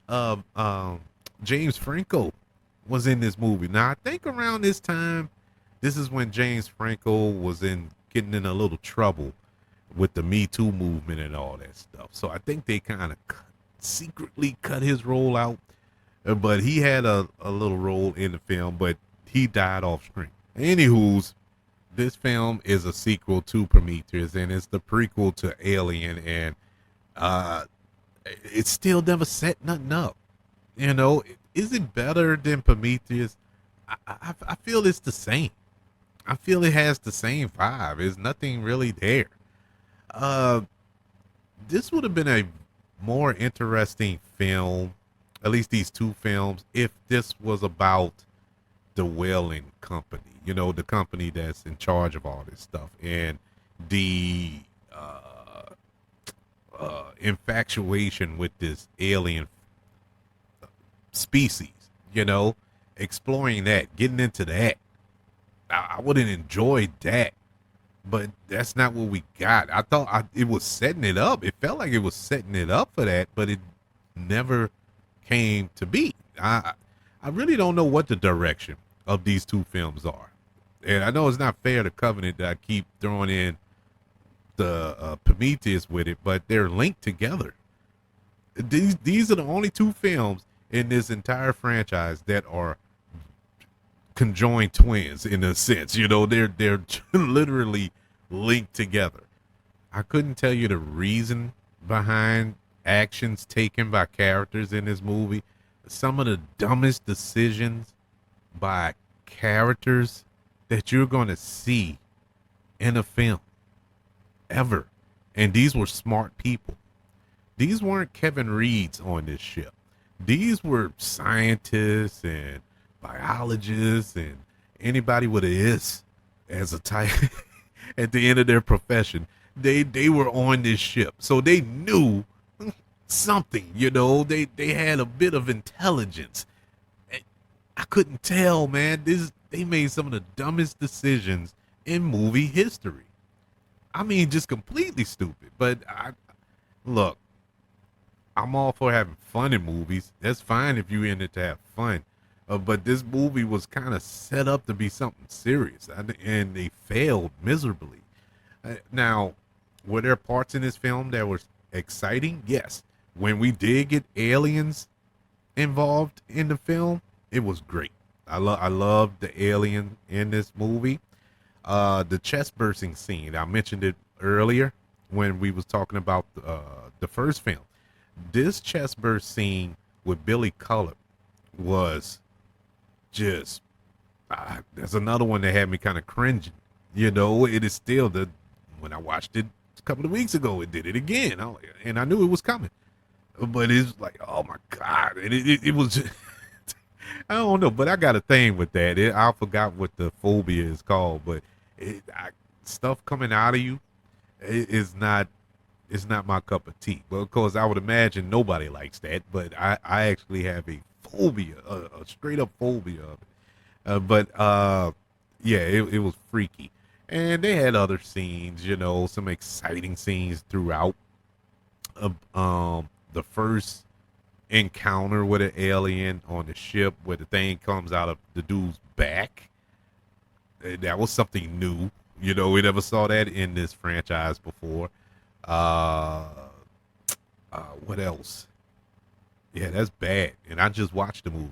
A: Franco was in this movie. Now I think around this time, this is when James Franco was getting in a little trouble with the Me Too movement and all that stuff. So I think they kind of secretly cut his role out, but he had a little role in the film, but he died off screen. Anywho's, this film is a sequel to Prometheus, and it's the prequel to Alien, and uh, it still never set nothing up. You know, is it better than Prometheus? I feel it's the same. I feel it has the same vibe. There's nothing really there. Uh, this would have been a more interesting film, at least these two films, if this was about the whaling company. You know, the company that's in charge of all this stuff, and the infatuation with this alien species. You know, exploring that, getting into that. I would have enjoyed that, but that's not what we got. I thought it was setting it up. It felt like it was setting it up for that, but it never came to be. I really don't know what the direction of these two films are, and I know it's not fair to Covenant that I keep throwing in the Prometheus with it, but they're linked together. These are the only two films in this entire franchise that are conjoined twins in a sense. You know, they're literally linked together. I couldn't tell you the reason behind actions taken by characters in this movie. Some of the dumbest decisions by characters that you're going to see in a film ever. And these were smart people. These weren't Kevin Reeds on this ship. These were scientists and biologists and anybody with an "is" as a type at the end of their profession. They were on this ship, so they knew something. You know, they had a bit of intelligence. I couldn't tell, man. They made some of the dumbest decisions in movie history. I mean, just completely stupid. But look, I'm all for having fun in movies. That's fine if you in it to have fun. But this movie was kind of set up to be something serious, and they failed miserably. Now, were there parts in this film that were exciting? Yes. When we did get aliens involved in the film, it was great. I love the alien in this movie. The chest bursting scene, I mentioned it earlier when we was talking about the first film. This chest burst scene with Billy Cullen was just there's another one that had me kind of cringing. You know, it is still when I watched it a couple of weeks ago, it did it again. And I knew it was coming, but it's like, oh my God. And it was just, I don't know, but I got a thing with that. I forgot what the phobia is called, but stuff coming out of you is not, it's not my cup of tea. Well, of course, I would imagine nobody likes that, but I actually have a phobia, a straight up phobia of it. Yeah, it was freaky. And they had other scenes, you know, some exciting scenes throughout. The first encounter with an alien on the ship where the thing comes out of the dude's back. That was something new. You know, we never saw that in this franchise before. What else? Yeah, that's bad. And I just watched the movie.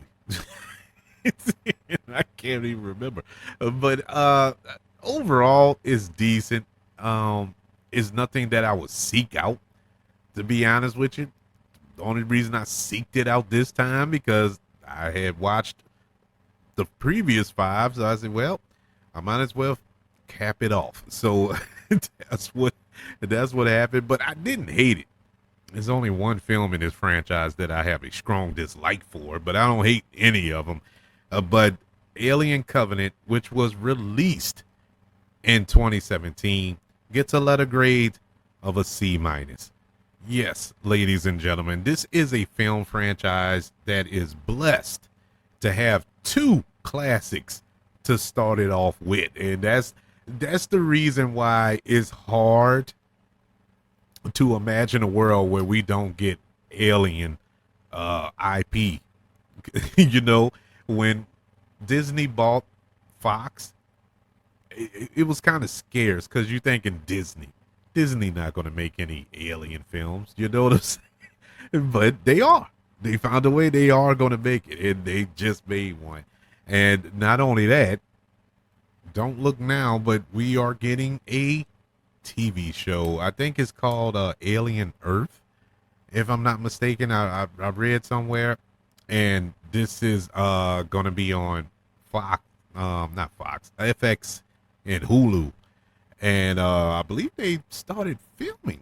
A: I can't even remember. But overall, it's decent. It's nothing that I would seek out, to be honest with you. The only reason I seeked it out this time because I had watched the previous 5, so I said, well, I might as well cap it off. So that's what happened. But I didn't hate it. There's only one film in this franchise that I have a strong dislike for, but I don't hate any of them. But Alien Covenant, which was released in 2017, gets a letter grade of a C-. Yes, ladies and gentlemen, this is a film franchise that is blessed to have 2 classics to start it off with. And that's the reason why it's hard to imagine a world where we don't get Alien IP. You know, when Disney bought Fox, it was kind of scarce because you're thinking Disney. Disney not going to make any alien films. You know what I'm saying? But they are. They found a way. They are going to make it, and they just made one. And not only that, don't look now, but we are getting a TV show. I think it's called Alien Earth, if I'm not mistaken. I read somewhere, and this is gonna be on Fox, not Fox, FX, and Hulu, and I believe they started filming.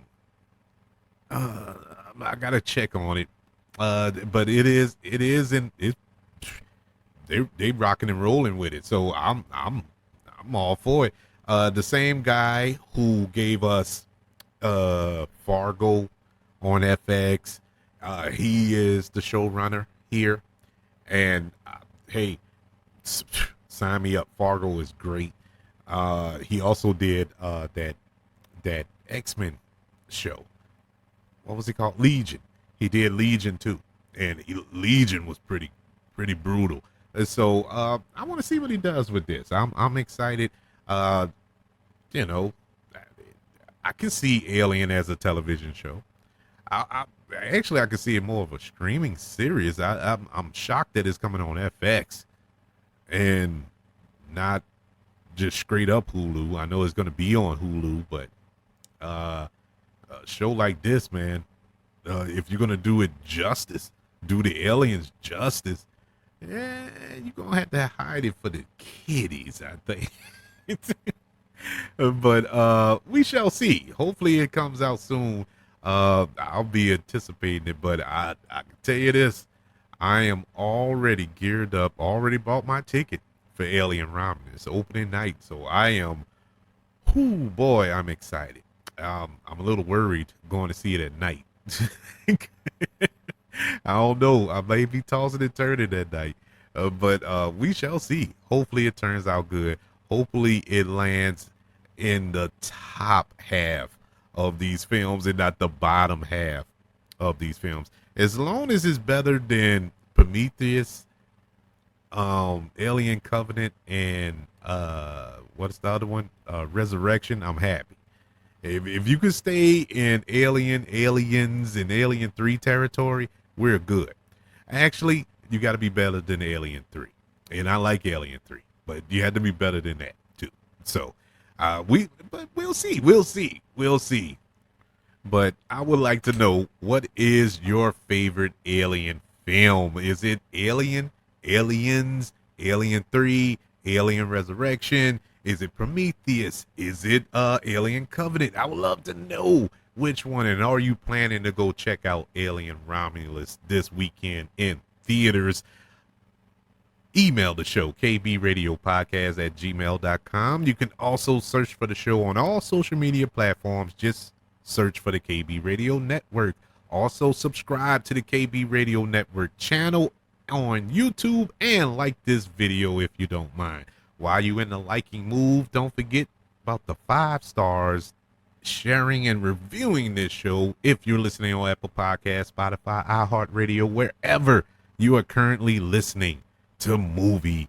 A: I gotta check on it, but it is in it. They rocking and rolling with it, so I'm all for it. The same guy who gave us Fargo on FX, he is the showrunner here. And hey, sign me up. Fargo is great. He also did that X-Men show. What was it called? Legion. He did Legion too, and Legion was pretty brutal. And so I want to see what he does with this. I'm excited. You know, I can see Alien as a television show. I actually I can see it more of a streaming series. I'm shocked that it's coming on FX and not just straight up Hulu. I know it's going to be on Hulu, but a show like this, man, if you're going to do it justice, do the aliens justice, yeah, you're going to have to hide it for the kiddies, I think. But we shall see. Hopefully it comes out soon. I'll be anticipating it, but I can tell you this, I am already geared up, already bought my ticket for Alien Romulus opening night. So I am, whoo boy, I'm excited. I'm a little worried going to see it at night. I don't know. I may be tossing and turning that night, but we shall see. Hopefully it turns out good. Hopefully it lands in the top half of these films and not the bottom half of these films. As long as it's better than Prometheus, Alien Covenant, and what's the other one? Resurrection, I'm happy. If you could stay in Aliens, and Alien 3 territory, we're good. Actually, you got to be better than Alien 3. And I like Alien 3, but you had to be better than that too. So, but we'll see. But I would like to know, what is your favorite Alien film? Is it Alien, Aliens, Alien 3, Alien Resurrection? Is it Prometheus? Is it Alien Covenant? I would love to know which one. And are you planning to go check out Alien Romulus this weekend in theaters? Email the show, kbradiopodcast@gmail.com. You can also search for the show on all social media platforms. Just search for the KB Radio Network. Also subscribe to the KB Radio Network channel on YouTube and like this video if you don't mind. While you in the liking move, don't forget about the 5 stars, sharing and reviewing this show if you're listening on Apple Podcasts, Spotify, iHeartRadio, wherever you are currently listening to movie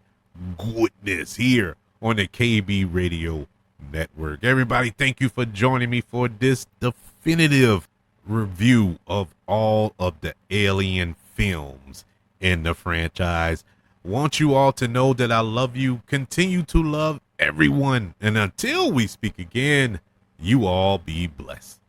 A: goodness here on the KB Radio Network. Everybody, thank you for joining me for this definitive review of all of the Alien films in the franchise. Want you all to know that I love you. Continue to love everyone. And until we speak again, you all be blessed.